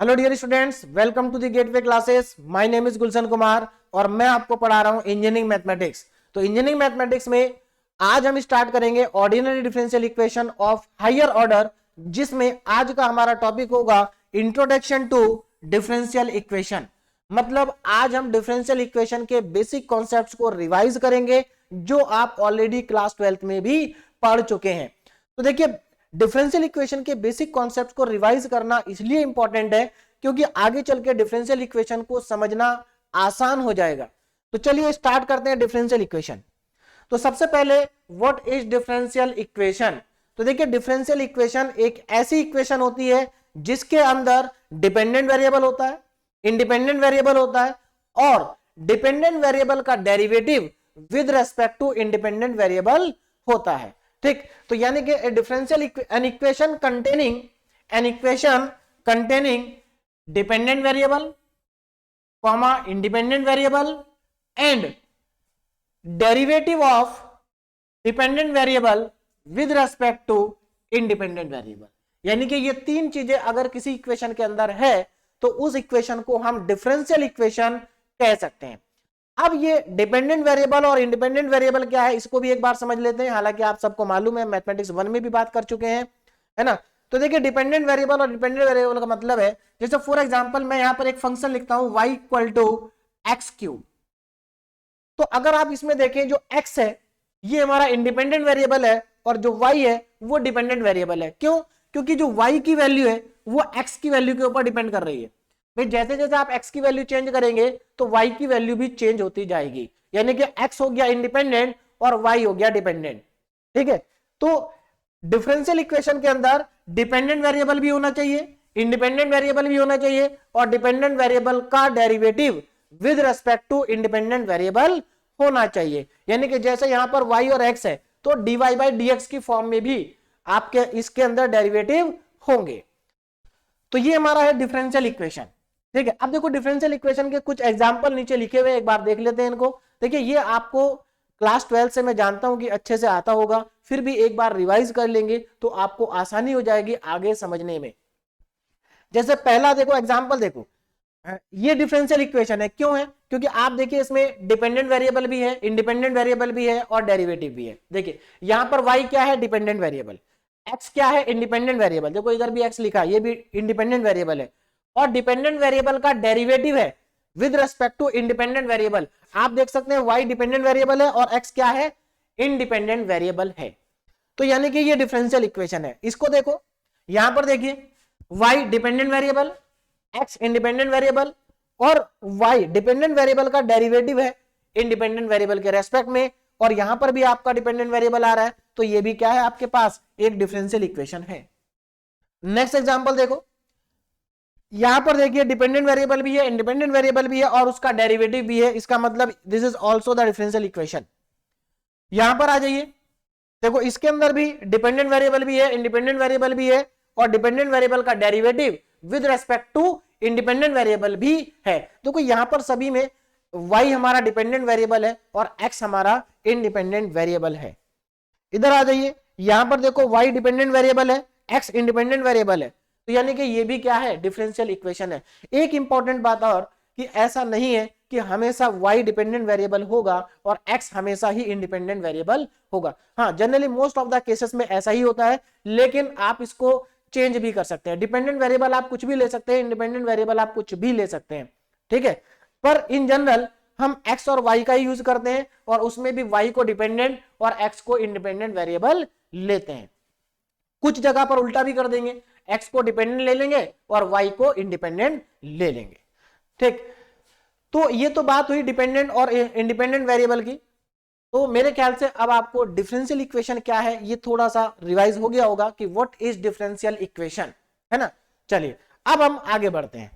Hello dear students, welcome to the gateway classes. My name is Gulshan Kumar और मैं आपको पढ़ा रहा हूं इंजीनियरिंग मैथमेटिक्स। तो इंजीनियरिंग मैथमेटिक्स में आज हम स्टार्ट करेंगे ordinary differential equation of higher order, जिसमें आज का हमारा टॉपिक होगा इंट्रोडक्शन टू डिफरेंशियल इक्वेशन। मतलब आज हम डिफरेंशियल इक्वेशन के बेसिक कॉन्सेप्ट्स को रिवाइज करेंगे जो आप ऑलरेडी क्लास 12th में भी पढ़ चुके हैं। तो देखिए, डिफरेंशियल इक्वेशन के बेसिक कॉन्सेप्ट को रिवाइज करना इसलिए इंपॉर्टेंट है क्योंकि आगे चल के डिफरेंशियल इक्वेशन को समझना आसान हो जाएगा। तो चलिए स्टार्ट करते हैं डिफरेंशियल इक्वेशन। तो सबसे पहले व्हाट इज डिफरेंशियल इक्वेशन। तो देखिए, डिफरेंशियल इक्वेशन एक ऐसी इक्वेशन होती है जिसके अंदर डिपेंडेंट वेरिएबल होता है, इंडिपेंडेंट वेरिएबल होता है और डिपेंडेंट वेरिएबल का derivative with respect to independent variable होता है। ठीक, तो यानी कि differential an equation containing dependent variable comma independent variable and derivative of dependent variable with respect to independent variable. यानी कि ये तीन चीजें अगर किसी इक्वेशन के अंदर है तो उस इक्वेशन को हम डिफरेंशियल इक्वेशन कह सकते हैं। अब ये डिपेंडेंट वेरिएबल और इंडिपेंडेंट वेरिएबल क्या है, इसको भी एक बार समझ लेते हैं। हालांकि आप सबको मालूम है, मैथमेटिक्स 1 में भी बात कर चुके हैं, है ना। तो देखिए, डिपेंडेंट वेरिएबल और डिपेंडेंट वेरिएबल का मतलब है, जैसे फॉर एग्जांपल मैं यहां पर एक फंक्शन लिखता हूं y = x³। तो अगर आप इसमें देखें, जो x है ये हमारा इंडिपेंडेंट वेरिएबल है और जो y है वो डिपेंडेंट वेरिएबल है। क्यों? क्योंकि जो y की वैल्यू है वो x की वैल्यू के ऊपर डिपेंड कर रही है। भाई, जैसे जैसे आप x की वैल्यू चेंज करेंगे तो y की वैल्यू भी चेंज होती जाएगी। यानी कि x हो गया इंडिपेंडेंट और y हो गया डिपेंडेंट। ठीक है, तो डिफरेंशियल इक्वेशन के अंदर डिपेंडेंट वेरिएबल भी होना चाहिए, इंडिपेंडेंट वेरिएबल भी होना चाहिए और डिपेंडेंट वेरिएबल का derivative with respect to independent variable होना चाहिए। यानी कि जैसे यहां पर y और x है तो dy/dx की फॉर्म में भी आपके इसके अंदर डेरिवेटिव होंगे। तो ये हमारा है डिफरेंशियल इक्वेशन। ठीक है, अब देखो डिफरेंशियल इक्वेशन के कुछ एग्जांपल नीचे लिखे हुए, एक बार देख लेते हैं इनको। देखिए, ये आपको क्लास 12 से मैं जानता हूं कि अच्छे से आता होगा, फिर भी एक बार रिवाइज कर लेंगे तो आपको आसानी हो जाएगी आगे समझने में। जैसे पहला देखो एग्जांपल, देखो ये डिफरेंशियल इक्वेशन है। क्यों है? क्योंकि आप देखिए इसमें डिपेंडेंट वेरिएबल भी है, इंडिपेंडेंट वेरिएबल भी है और डेरिवेटिव भी है। देखिए यहां पर y क्या है? Dependent variable. x क्या है? Independent variable. देखो इधर भी x लिखा है, ये भी इंडिपेंडेंट वेरिएबल है और डिपेंडेंट वेरिएबल का डेरिवेटिव है with respect to independent variable. आप देख सकते हैं y डिपेंडेंट वेरिएबल है और x क्या है? इंडिपेंडेंट वेरिएबल है। तो यानी कि ये डिफरेंशियल इक्वेशन है। इसको देखो, यहां पर देखिए y dependent variable, x independent variable और y डिपेंडेंट वेरिएबल का डेरिवेटिव है इंडिपेंडेंट वेरिएबल के रेस्पेक्ट में, और यहां पर भी आपका डिपेंडेंट वेरिएबल आ रहा है, तो ये भी क्या है? आपके पास एक डिफरेंशियल इक्वेशन है। नेक्स्ट एग्जांपल देखो, यहां पर देखिए डिपेंडेंट वेरिएबल भी है, इंडिपेंडेंट वेरिएबल भी है और उसका डेरिवेटिव भी है। इसका मतलब this is also the differential equation. यहां पर आ जाइए, देखो इसके अंदर भी डिपेंडेंट वेरिएबल भी है, इंडिपेंडेंट वेरिएबल भी है और डिपेंडेंट वेरिएबल का derivative with respect to independent variable भी है। देखो यहां पर सभी में y हमारा डिपेंडेंट वेरिएबल है और x हमारा इंडिपेंडेंट वेरिएबल है। इधर आ जाइए, यहां पर देखो y डिपेंडेंट वेरिएबल है, x इंडिपेंडेंट वेरिएबल है, तो यानी कि ये भी क्या है? डिफरेंशियल इक्वेशन है। एक इंपॉर्टेंट बात और कि ऐसा नहीं है कि हमेशा y डिपेंडेंट वेरिएबल होगा और x हमेशा ही इंडिपेंडेंट वेरिएबल होगा। हाँ, generally most of the cases में ऐसा ही होता है, लेकिन आप इसको चेंज भी कर सकते हैं। डिपेंडेंट वेरिएबल आप कुछ भी ले सकते हैं, इंडिपेंडेंट वेरिएबल आप कुछ भी ले सकते हैं। ठीक है, पर इन जनरल हम x और y का ही यूज करते हैं और उसमें भी y को डिपेंडेंट और x को इंडिपेंडेंट वेरिएबल लेते हैं। कुछ जगह पर उल्टा भी कर देंगे, x को डिपेंडेंट ले लेंगे और y को इंडिपेंडेंट ले लेंगे। ठीक, तो ये तो बात हुई डिपेंडेंट और इंडिपेंडेंट वेरिएबल की। तो मेरे ख्याल से अब आपको डिफरेंशियल इक्वेशन क्या है ये थोड़ा सा रिवाइज हो गया होगा कि व्हाट इज डिफरेंशियल इक्वेशन, है ना। चलिए अब हम आगे बढ़ते हैं।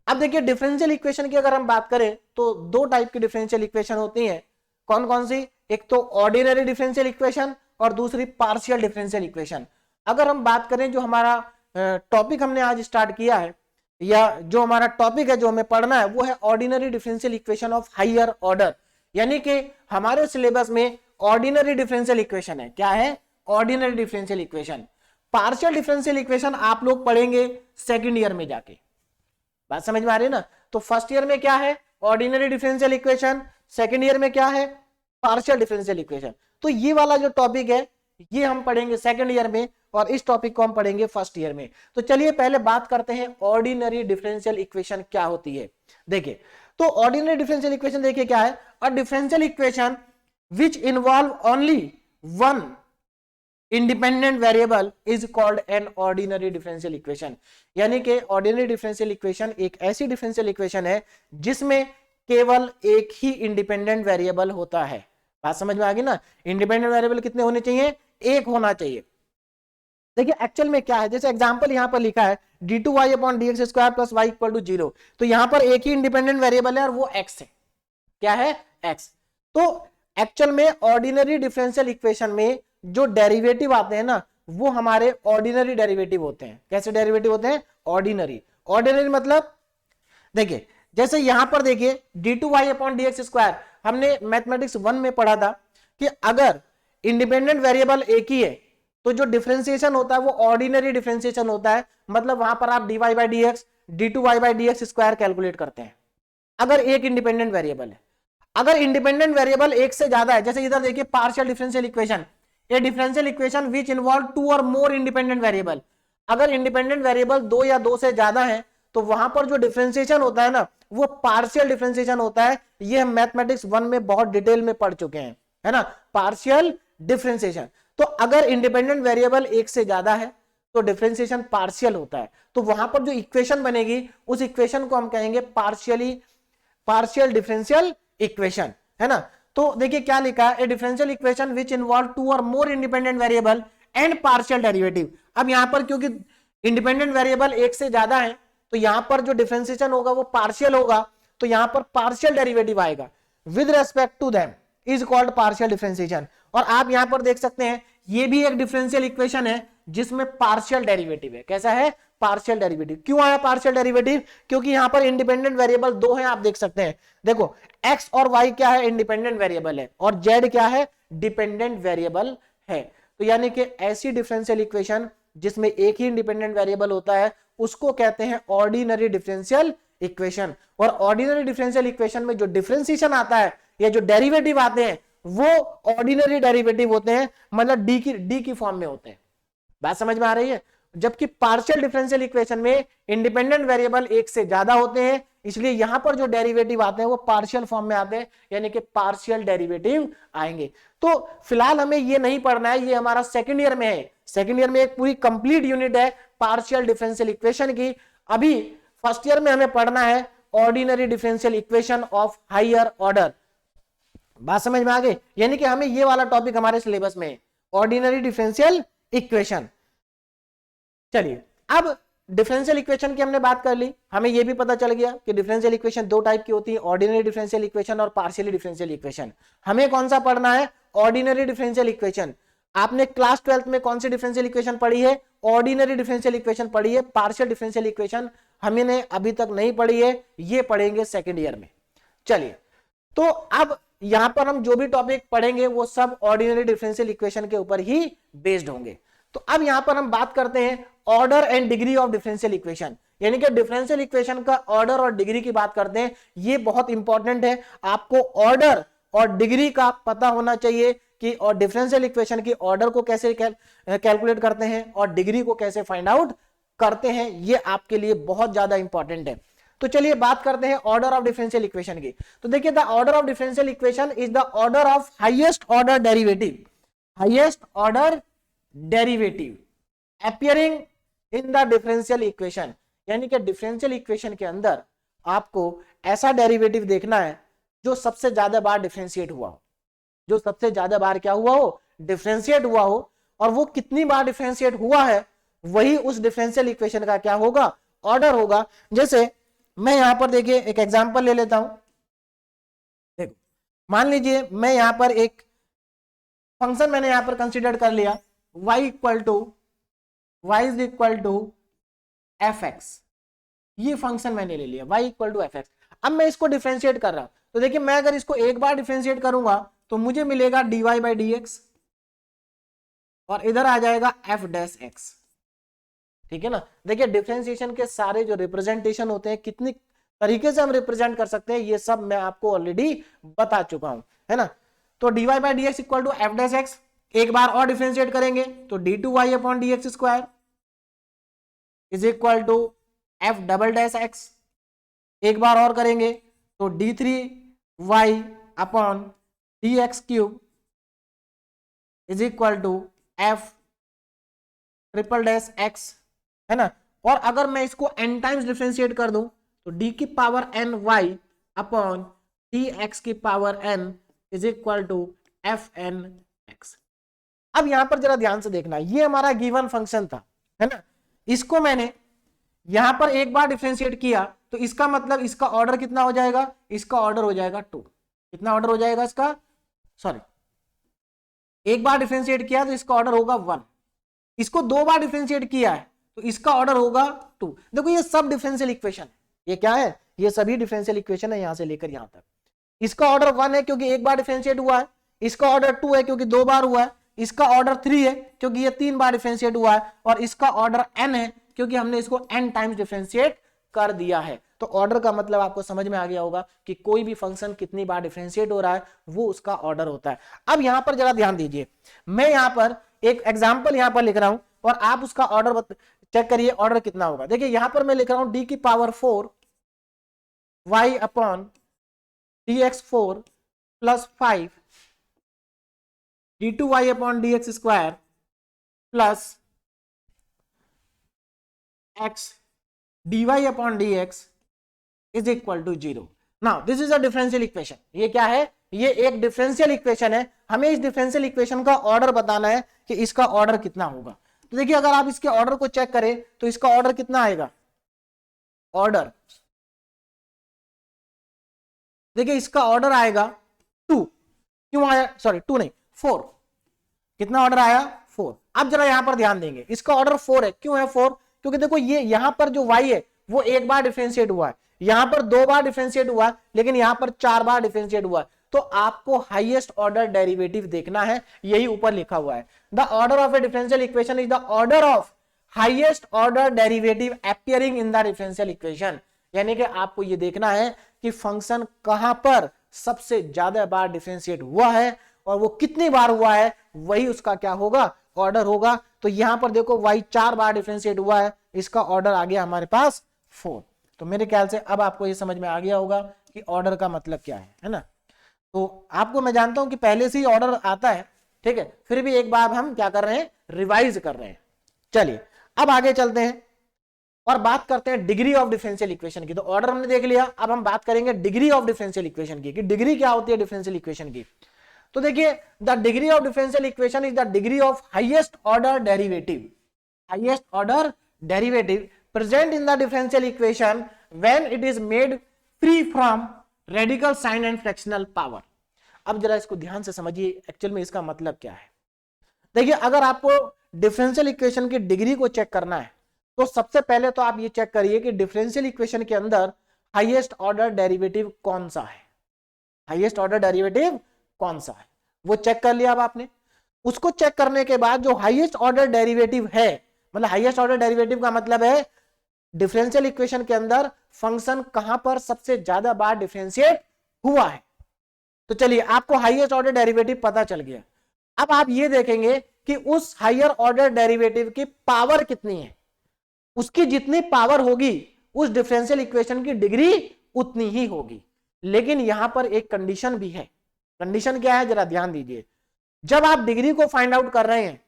अब देखिए डिफरेंशियल इक्वेशन की अगर हम बात करें तो दो टाइप की डिफरेंशियल इक्वेशन होती हैं। कौन कौन सी? एक तो ऑर्डिनरी डिफरेंशियल इक्वेशन और दूसरी पार्शियल डिफरेंशियल इक्वेशन। अगर हम बात करें, जो हमारा टॉपिक हमने आज स्टार्ट किया है या जो हमारा टॉपिक है जो हमें पढ़ना है वो है ordinary differential equation of higher order. यानी कि हमारे सिलेबस में ऑर्डिनरी डिफरेंशियल इक्वेशन है। क्या है? Ordinary differential equation. Partial differential equation आप लोग पढ़ेंगे सेकंड ईयर में जाके, बात समझ में आ रही है ना। तो फर्स्ट ईयर में क्या है, ordinary differential equation, second year में क्या है, पार्शियल डिफरेंशियल इक्वेशन। तो ये वाला जो टॉपिक है ये हम पढ़ेंगे सेकंड ईयर में, और इस टॉपिक को हम पढ़ेंगे फर्स्ट ईयर में। तो चलिए पहले बात करते हैं ऑर्डिनरी डिफरेंशियल इक्वेशन क्या होती है। देखिए, तो ऑर्डिनरी डिफरेंशियल इक्वेशन देखिए क्या है, अ differential equation which involve only one independent variable is called an ordinary differential equation. यानी कि ऑर्डिनरी डिफरेंशियल इक्वेशन एक ऐसी डिफरेंशियल इक्वेशन है जिसमें केवल एक ही इंडिपेंडेंट वेरिएबल होता है। बात समझ में आ गई ना, इंडिपेंडेंट वेरिएबल कितने होने चाहिए, एक होना चाहिए। देखिए एक्चुअल में क्या है, जैसे एग्जांपल यहां पर लिखा है d2y upon dx square plus y equal to 0, तो यहां पर एक ही इंडिपेंडेंट वेरिएबल है और वो x है। क्या है, x। तो एक्चुअल में ऑर्डिनरी डिफरेंशियल इक्वेशन में जो डेरिवेटिव आते हैं ना, वो हमारे ऑर्डिनरी डेरिवेटिव होते हैं। कैसे डेरिवेटिव होते हैं, ऑर्डिनरी। ऑर्डिनरी मतलब देखिए, जैसे यहां पर देखिए d2y अपॉन dx स्क्वायर, हमने मैथमेटिक्स 1 में पढ़ा था कि अगर इंडिपेंडेंट वेरिएबल एक ही है तो जो डिफरेंशिएशन होता है वो ऑर्डिनरी डिफरेंशिएशन होता है। मतलब वहां पर आप dy by dx d2y by dx square calculate करते हैं अगर एक इंडिपेंडेंट वेरिएबल है। अगर इंडिपेंडेंट वेरिएबल एक से ज्यादा है, जैसे इधर देखिए partial differential equation, a differential equation which involve two और मोर इंडिपेंडेंट वेरिएबल। अगर इंडिपेंडेंट वेरिएबल दो या दो से ज्यादा है तो वहां पर जो डिफरेंशिएशन होता है ना, वो पार्शियल डिफरेंशिएशन होता है। ये हम मैथमेटिक्स 1 में बहुत डिटेल में पढ़ चुके हैं, है ना, पार्शियल डिफरेंशिएशन। तो अगर इंडिपेंडेंट वेरिएबल एक से ज्यादा है तो डिफरेंशिएशन पार्शियल होता है। तो वहां पर जो इक्वेशन बनेगी उस इक्वेशन को हम कहेंगे पार्शियल डिफरेंशियल इक्वेशन, है ना। तो देखिए क्या लिखा है, a differential equation which involve two और more independent variable and partial derivative. अब यहां पर क्योंकि इंडिपेंडेंट वेरिएबल एक से ज्यादा है तो यहां पर जो डिफरेंशिएशन होगा वो पार्शियल होगा, तो यहां पर पार्शियल डेरिवेटिव आएगा with respect to them is called partial differentiation. और आप यहां पर देख सकते हैं ये भी एक डिफरेंशियल इक्वेशन है जिसमें पार्शियल डेरिवेटिव है। कैसा है, पार्शियल डेरिवेटिव। क्यों आया पार्शियल डेरिवेटिव, क्योंकि यहां पर इंडिपेंडेंट वेरिएबल दो हैं, आप देख सकते हैं। देखो x और y क्या है, इंडिपेंडेंट वेरिएबल है, और z क्या है, डिपेंडेंट वेरिएबल है। तो यानी कि ऐसी डिफरेंशियल इक्वेशन जिसमें एक ही इंडिपेंडेंट वेरिएबल होता है उसको कहते हैं ऑर्डिनरी डिफरेंशियल इक्वेशन। और ऑर्डिनरी डिफरेंशियल इक्वेशन में जो डिफरेंशिएशन आता है या जो डेरिवेटिव आते हैं वो ऑर्डिनरी डेरिवेटिव होते हैं, मतलब डी की फॉर्म में होते हैं। बात समझ में आ रही है। जबकि पार्शियल डिफरेंशियल इक्वेशन में इंडिपेंडेंट वेरिएबल एक से ज्यादा होते हैं, इसलिए यहां पर जो डेरिवेटिव आते हैं वो पार्शियल फॉर्म में आते हैं, यानी कि पार्शियल डेरिवेटिव आएंगे। तो फिलहाल हमें ये नहीं पढ़ना है, ये हमारा सेकंड ईयर में है। सेकंड ईयर में एक पूरी कंप्लीट यूनिट है पार्शियल डिफरेंशियल इक्वेशन की। अभी फर्स्ट ईयर में हमें पढ़ना है ordinary differential equation of higher order. बात समझ में आ गई, यानी कि हमें ये वाला टॉपिक हमारे सिलेबस में है, ऑर्डिनरी डिफरेंशियल इक्वेशन। चलिए, अब डिफरेंशियल इक्वेशन की हमने बात कर ली, हमें यह भी पता चल गया कि डिफरेंशियल इक्वेशन दो टाइप की होती है, ऑर्डिनरी डिफरेंशियल इक्वेशन और पार्शियली डिफरेंशियल इक्वेशन। हमें कौन सा पढ़ना है, ऑर्डिनरी डिफरेंशियल इक्वेशन। आपने क्लास 12th में कौन सी डिफरेंशियल इक्वेशन पढ़ी है, ऑर्डिनरी डिफरेंशियल इक्वेशन पढ़ी है। पार्शियल डिफरेंशियल इक्वेशन हमने अभी तक नहीं पढ़ी है, ये पढ़ेंगे सेकेंड ईयर में। चलिए, तो अब यहां पर हम जो भी टॉपिक पढ़ेंगे वो सब ऑर्डिनरी डिफरेंशियल इक्वेशन के ऊपर ही बेस्ड होंगे। तो अब यहां पर हम बात करते हैं order and degree of differential equation, यानी कि डिफरेंशियल इक्वेशन का ऑर्डर और डिग्री की बात करते हैं। ये बहुत इंपॉर्टेंट है, आपको ऑर्डर और डिग्री का पता होना चाहिए कि और डिफरेंशियल इक्वेशन की ऑर्डर को कैसे कैलकुलेट करते हैं और डिग्री को कैसे फाइंड आउट करते हैं, ये आपके लिए बहुत ज्यादा इंपॉर्टेंट है। तो चलिए बात करते हैं ऑर्डर ऑफ डिफरेंशियल इक्वेशन की। तो देखिए, the order of differential equation is the order of highest order derivative, highest order derivative appearing in the differential equation. यानी कि डिफरेंशियल इक्वेशन के अंदर आपको ऐसा डेरिवेटिव देखना है जो सबसे ज्यादा बार डिफरेंशिएट हुआ हो, जो सबसे ज्यादा बार क्या हुआ हो, डिफरेंशिएट हुआ हो। और वो कितनी बार डिफरेंशिएट हुआ है वही उस डिफरेंशियल इक्वेशन का क्या होगा, ऑर्डर होगा। जैसे मैं यहां पर देखिए एक एग्जांपल ले लेता हूं। देखो, मान लीजिए मैं यहां पर एक फंक्शन मैंने यहां पर कंसीडर कर लिया, y is equal to fx। ये फंक्शन मैंने ले लिया y इक्वल टू fx। अब मैं इसको डिफरेंशिएट कर रहा हूं, तो देखिए मैं अगर इसको एक बार डिफरेंशिएट करूंगा तो मुझे मिलेगा dy बाई dx, और इधर आ जाएगा एफ डैश एक्स। ठीक है ना। देखिए डिफरेंशिएशन के सारे जो रिप्रेजेंटेशन होते हैं, कितनी तरीके से हम रिप्रेजेंट कर सकते हैं, ये सब मैं आपको ऑलरेडी बता चुका हूं, है ना। तो dy by d x equal to f dash x, एक बार और डिफरेंशिएट करेंगे तो d two y upon d x square is equal to f double dash x, एक बार और करेंगे तो d three y upon d x cube is equal to f triple dash x, है ना। और अगर मैं इसको n टाइम्स डिफरेंशिएट कर दूं तो d की power n y upon dx की power n is equal to f n x. अब यहां पर जरा ध्यान से देखना, ये हमारा गिवन फंक्शन था, है ना। इसको मैंने यहां पर एक बार डिफरेंशिएट किया तो इसका मतलब इसका ऑर्डर कितना हो जाएगा, इसका ऑर्डर हो जाएगा 2। कितना ऑर्डर हो जाएगा इसका, सॉरी, एक बार डिफरेंशिएट किया तो इसका ऑर्डर होगा 1। इसको 2 बार डिफरेंशिएट किया है तो इसका ऑर्डर होगा 2। देखो ये सब डिफरेंशियल इक्वेशन है, ये क्या है, ये सभी डिफरेंशियल इक्वेशन है यहां से लेकर यहां तक। इसका ऑर्डर 1 है क्योंकि एक बार डिफरेंशिएट हुआ है, इसका ऑर्डर 2 है क्योंकि 2 बार हुआ है, इसका ऑर्डर 3 है क्योंकि ये 3 बार डिफरेंशिएट हुआ है, और इसका ऑर्डर n है क्योंकि हमने इसको n टाइम्स डिफरेंशिएट कर दिया है। तो ऑर्डर का मतलब आपको समझ में आ गया होगा कि कोई भी फंक्शन कितनी बार डिफरेंशिएट हो रहा है वो उसका ऑर्डर होता है। अब यहां पर जरा ध्यान दीजिए, मैं यहां पर एक एग्जांपल यहां पर लिख रहा हूं और आप उसका ऑर्डर चेक करिए, ऑर्डर कितना होगा। देखिए यहां पर मैं लिख रहा हूं d की power 4 y upon dx4 plus 5 d2y upon dx square plus x dy upon dx is equal to 0। Now this is a differential equation. ये क्या है, ये एक डिफरेंशियल इक्वेशन है। हमें इस डिफरेंशियल इक्वेशन का ऑर्डर बताना है कि इसका ऑर्डर कितना होगा। तो देखिए अगर आप इसके ऑर्डर को चेक करें तो इसका ऑर्डर कितना आएगा, ऑर्डर देखिए इसका ऑर्डर आएगा 2। क्यों आया, सॉरी 2 नहीं 4। कितना ऑर्डर आया, 4। अब जरा यहां पर ध्यान देंगे, इसका ऑर्डर 4 है। क्यों है 4, क्योंकि देखो ये यहां पर जो y है वो एक बार डिफरेंशिएट हुआ है, यहां पर 2 बार डिफरेंशिएट हुआ है, लेकिन यहां पर 4 बार डिफरेंशिएट हुआ है। तो आपको हाईएस्ट ऑर्डर डेरिवेटिव देखना है, यही ऊपर लिखा हुआ है। The order of a differential equation is the order of highest order derivative appearing in the differential equation. यानी कि आपको यह देखना है कि फंक्शन कहां पर सबसे ज्यादा बार डिफरेंशिएट हुआ है और वो कितनी बार हुआ है, वही उसका क्या होगा, ऑर्डर होगा। तो यहां पर देखो y 4 बार डिफरेंशिएट हुआ है, इसका ऑर्डर आ गया हमारे पास 4। तो मेरे ख्याल से अब आपको ये समझ में आ गया होगा कि ऑर्डर का मतलब क्या है ना। तो आपको मैं जानता हूं कि पहले से ही ऑर्डर आता है, ठीक है, फिर भी एक बार हम क्या कर रहे हैं, रिवाइज कर रहे हैं। चलिए अब आगे चलते हैं और बात करते हैं डिग्री ऑफ डिफरेंशियल इक्वेशन की। तो ऑर्डर हमने देख लिया, अब हम बात करेंगे डिग्री ऑफ डिफरेंशियल इक्वेशन की, कि डिग्री क्या होती है डिफरेंशियल इक्वेशन की। तो देखिए the degree of differential equation is the degree of highest order derivative, highest order derivative present in the differential equation when it is made free from radical sign and fractional power. अब जरा इसको ध्यान से समझिए, actual में इसका मतलब क्या है। देखिए अगर आपको डिफरेंशियल इक्वेशन की डिग्री को चेक करना है तो सबसे पहले तो आप ये चेक करिए कि डिफरेंशियल इक्वेशन के अंदर हाईएस्ट ऑर्डर डेरिवेटिव कौन सा है, हाईएस्ट ऑर्डर डेरिवेटिव कौन सा है, वो चेक कर लिया अब आपने। उसको चेक करने के बाद जो हाईएस्ट ऑर्डर डेरिवेटिव है, मतलब हाईएस्ट ऑर्डर डेरिवेटिव का मतलब है डिफरेंशियल इक्वेशन के अंदर फंक्शन कहां पर सबसे ज्यादा बार डिफरेंशिएट हुआ है। तो चलिए आपको हाईएस्ट ऑर्डर डेरिवेटिव पता चल गया। अब आप ये देखेंगे कि उस हायर ऑर्डर डेरिवेटिव की पावर कितनी है, उसकी जितनी पावर होगी उस डिफरेंशियल इक्वेशन की डिग्री उतनी ही होगी। लेकिन यहां पर एक कंडीशन भी है। कंडीशन क्या है, जरा ध्यान दीजिए। जब आप डिग्री को फाइंड आउट कर रहे हैं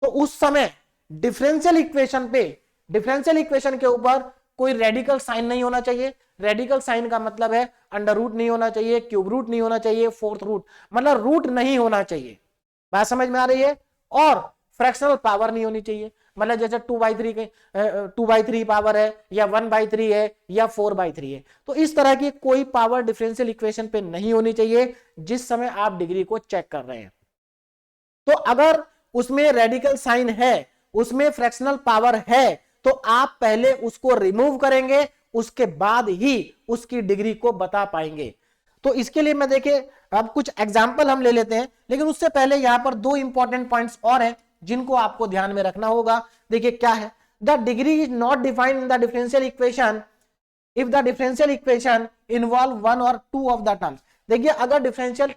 तो उस समय डिफरेंशियल इक्वेशन पे, डिफरेंशियल इक्वेशन के ऊपर कोई रेडिकल साइन नहीं होना चाहिए। रेडिकल साइन का मतलब है अंडर रूट नहीं होना चाहिए, क्यूब रूट नहीं होना चाहिए, फोर्थ रूट, मतलब रूट नहीं होना चाहिए। बात समझ में आ रही है। और फ्रैक्शनल पावर नहीं होनी चाहिए, मतलब जैसे 2/3 पावर है या 1/3 है या 4/3 है। तो इस तरह की कोई पावर डिफरेंशियल इक्वेशन पे नहीं होनी चाहिए जिस समय आप डिग्री को चेक कर रहे हैं। तो अगर उसमें रेडिकल साइन है, उसमें फ्रैक्शनल पावर है, तो आप पहले उसको रिमूव करेंगे, उसके बाद ही उसकी डिग्री को बता पाएंगे। तो इसके लिए मैं देखिए अब कुछ एग्जांपल हम ले लेते हैं, लेकिन उससे पहले यहां पर 2 इंपॉर्टेंट पॉइंट्स और हैं जिनको आपको ध्यान में रखना होगा। देखिए क्या है, the degree is not defined in the differential equation if the differential equation involve one और टू ऑफ द टर्म्स। देखिए अगर डिफरेंशियल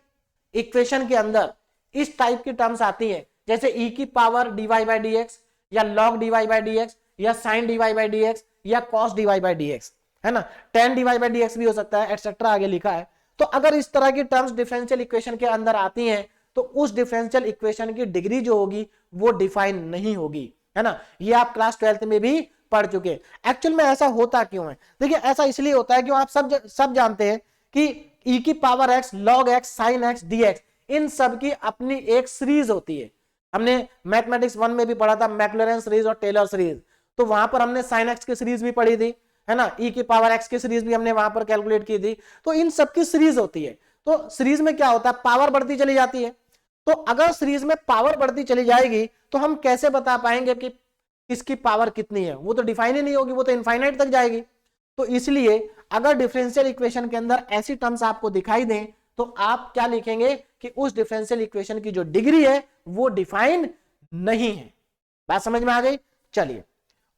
इक्वेशन के अंदर इस टाइप की टर्म्स आती है, जैसे e की power dy by d x, या log dy by d x, या sin dy by d x, या cos dy by d x, है ना, tan dy by d x भी हो सकता है, एटसेट्रा आगे लिखा है। तो अगर इस तरह की टर्म्स डिफरेंशियल इक्वेशन के अंदर आती हैं तो उस डिफरेंशियल इक्वेशन की डिग्री जो होगी वो डिफाइन नहीं होगी, है ना। ये आप क्लास 12th में भी पढ़ चुके हैं। एक्चुअल में ऐसा होता क्यों है? देखिए ऐसा इसलिए होता है कि आप सब जानते हैं कि e की power x, log x, sin x, dx, इन सब की अपनी एक सीरीज होती है। हमने मैथमेटिक्स 1 में भी पढ़ा था मैक्लॉरेन सीरीज और टेलर सीरीज, तो वहां पर हमने sin x की सीरीज भी पढ़ी थी, है ना, e की पावर x की सीरीज भी हमने वहां पर कैलकुलेट की थी। तो इन सब की सीरीज होती है। तो सीरीज में क्या होता है, पावर बढ़ती चली जाती है। तो अगर सीरीज में पावर बढ़ती चली जाएगी तो हम कैसे बता पाएंगे कि इसकी पावर कितनी है? वो तो डिफाइन ही नहीं होगी, वो तो इनफाइनाइट तक जाएगी। तो इसलिए अगर डिफरेंशियल इक्वेशन के अंदर ऐसी टर्म्स आपको दिखाई दें तो आप क्या लिखेंगे कि उस डिफरेंशियल इक्वेशन की जो डिग्री है वो डिफाइन नहीं है। बात समझ में आ गई? चलिए,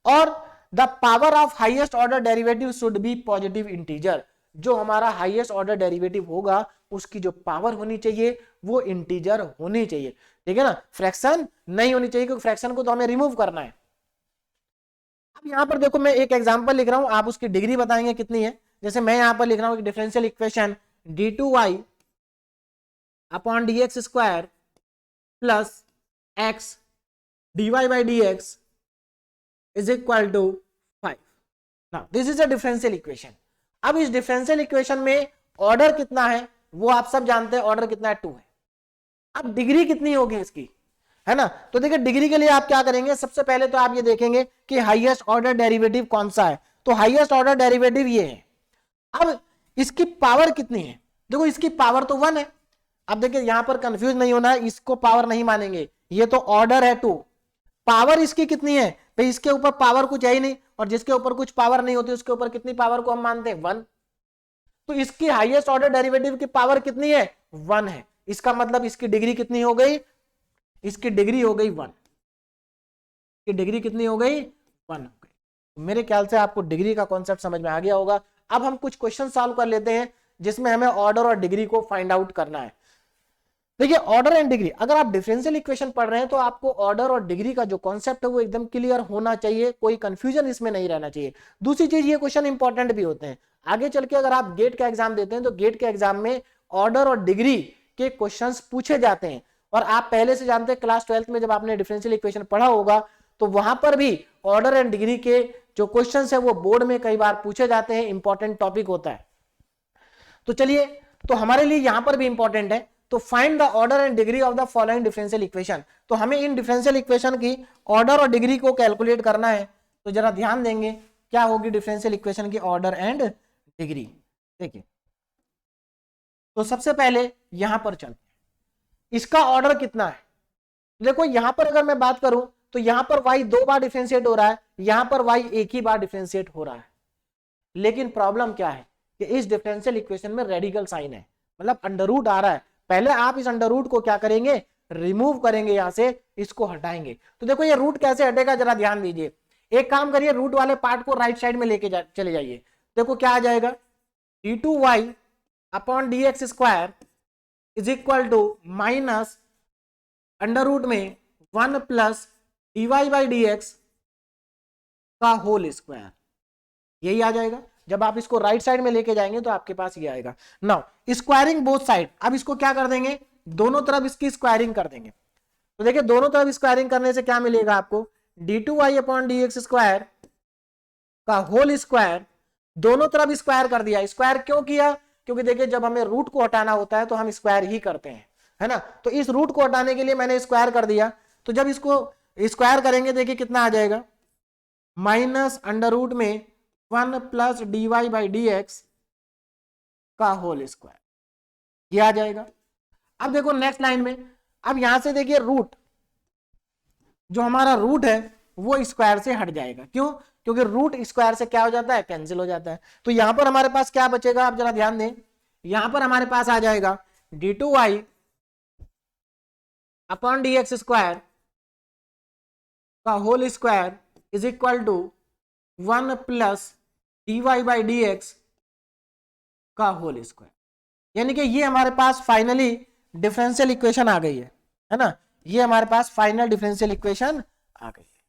और the power of highest order derivative should be positive integer. जो हमारा हाईएस्ट ऑर्डर डेरिवेटिव होगा उसकी जो पावर होनी चाहिए वो इंटीजर होनी चाहिए, ठीक है ना, फ्रैक्शन नहीं होनी चाहिए, क्योंकि फ्रैक्शन को तो हमें रिमूव करना है। अब यहां पर देखो मैं एक एग्जांपल लिख रहा हूं, आप उसकी डिग्री बताएंगे कितनी है। जैसे मैं यहां पर लिख रहा हूं differential equation d2y upon dx square plus x dy by dx is equal to 5। Now this is a differential equation. अब इस डिफरेंशियल इक्वेशन में ऑर्डर कितना है वो आप सब जानते हैं, ऑर्डर कितना है 2 है। अब डिग्री कितनी होगी इसकी, है ना। तो देखिए डिग्री के लिए आप क्या करेंगे, सबसे पहले तो आप ये देखेंगे कि हाईएस्ट ऑर्डर डेरिवेटिव कौन सा है। तो हाईएस्ट ऑर्डर डेरिवेटिव ये है। अब इसकी पावर कितनी है, देखो इसकी पावर तो 1 है। अब देखिए यहां पर कंफ्यूज नहीं होना है, इसको पावर नहीं मानेंगे, ये तो ऑर्डर है 2। पावर इसकी कितनी है भाई, इसके ऊपर पावर कुछ है ही नहीं, और जिसके ऊपर कुछ पावर नहीं होती उसके ऊपर कितनी पावर को हम मानते हैं 1। तो इसकी हाईएस्ट ऑर्डर डेरिवेटिव की पावर कितनी है 1 है। इसका मतलब इसकी डिग्री कितनी हो गई, इसकी डिग्री हो गई 1। की डिग्री कितनी हो गई 1 हो गई। तो मेरे ख्याल से आपको डिग्री का कॉन्सेप्ट समझ में आ गया होगा। अब हम कुछ क्वेश्चन सॉल्व कर लेते हैं जिसमें हमें ऑर्डर और डिग्री को फाइंड आउट करना है। देखिए ऑर्डर एंड डिग्री, अगर आप डिफरेंशियल इक्वेशन पढ़ रहे हैं तो आपको ऑर्डर और डिग्री का जो कॉन्सेप्ट है वो एकदम क्लियर होना चाहिए, कोई कंफ्यूजन इसमें नहीं रहना चाहिए। दूसरी चीज, ये क्वेश्चन इंपॉर्टेंट भी होते हैं आगे चल के। अगर आप गेट का एग्जाम देते हैं तो गेट के एग्जाम में ऑर्डर और डिग्री के क्वेश्चंस पूछे जाते हैं। और आप पहले से जानते हैं क्लास 12th में जब आपने डिफरेंशियल इक्वेशन पढ़ा होगा तो वहां पर भी ऑर्डर एंड डिग्री के जो क्वेश्चंस है वो बोर्ड में कई बार पूछे जाते हैं, इंपॉर्टेंट टॉपिक होता है। तो चलिए, तो हमारे लिए यहां पर भी इंपॉर्टेंट है। तो find the order and degree of the following differential equation. तो हमें इन डिफरेंशियल इक्वेशन की ऑर्डर और डिग्री को कैलकुलेट करना है। तो जरा ध्यान देंगे क्या होगी डिफरेंशियल इक्वेशन की ऑर्डर एंड डिग्री। देखिए, तो सबसे पहले यहां पर चलते हैं, इसका ऑर्डर कितना है। देखो यहां पर अगर मैं बात करूं तो यहां पर y 2 बार डिफरेंशिएट हो रहा है, यहां पर y एक ही बार डिफरेंशिएट हो रहा है। लेकिन प्रॉब्लम क्या है कि इस डिफरेंशियल इक्वेशन में रेडिकल साइन है, मतलब अंडर रूट आ रहा है। पहले आप इस अंडर रूट को क्या करेंगे, रिमूव करेंगे, यहां से इसको हटाएंगे। तो देखो ये रूट कैसे हटेगा, जरा ध्यान दीजिए। एक काम करिए, रूट वाले पार्ट को राइट साइड में लेके चले जाइए। देखो क्या आ जाएगा, d2y upon dx square is equal to minus under root में 1 प्लस dy बाई dx का होल स्क्वायर, यही आ जाएगा। जब आप इसको राइट साइड में लेके जाएंगे तो आपके पास ये आएगा। नाउ स्क्वायरिंग बोथ साइड, अब इसको क्या कर देंगे, दोनों तरफ इसकी स्क्वायरिंग कर देंगे। तो देखिए दोनों तरफ स्क्वायरिंग करने से क्या मिलेगा आपको, d2y अपॉन dx स्क्वायर का होल स्क्वायर। दोनों तरफ स्क्वायर कर दिया। स्क्वायर क्यों किया, क्योंकि देखिए जब हमें रूट को हटाना होता है तो हम स्क्वायर ही करते हैं, है ना। तो इस रूट को हटाने के लिए मैंने स्क्वायर कर दिया। तो जब इसको स्क्वायर करेंगे देखिए कितना आ जाएगा, माइनस अंडर रूट में 1 प्लस dy बाई dx का होल स्क्वायर, ये आ जाएगा। अब देखो नेक्स्ट लाइन में, अब यहां से देखिए रूट, जो हमारा रूट है वो स्क्वायर से हट जाएगा। क्यों, क्योंकि रूट स्क्वायर से क्या हो जाता है, कैंसिल हो जाता है। तो यहां पर हमारे पास क्या बचेगा, आप जरा ध्यान दें, यहां पर हमारे पास आ जाएगा d2y अपॉन dx स्क्वायर का whole square is equal to 1 plus dy by d x का होल स्क्वायर। यानी कि ये हमारे पास फाइनली डिफरेंशियल इक्वेशन आ गई है ना, ये हमारे पास फाइनल डिफरेंशियल इक्वेशन आ गई है।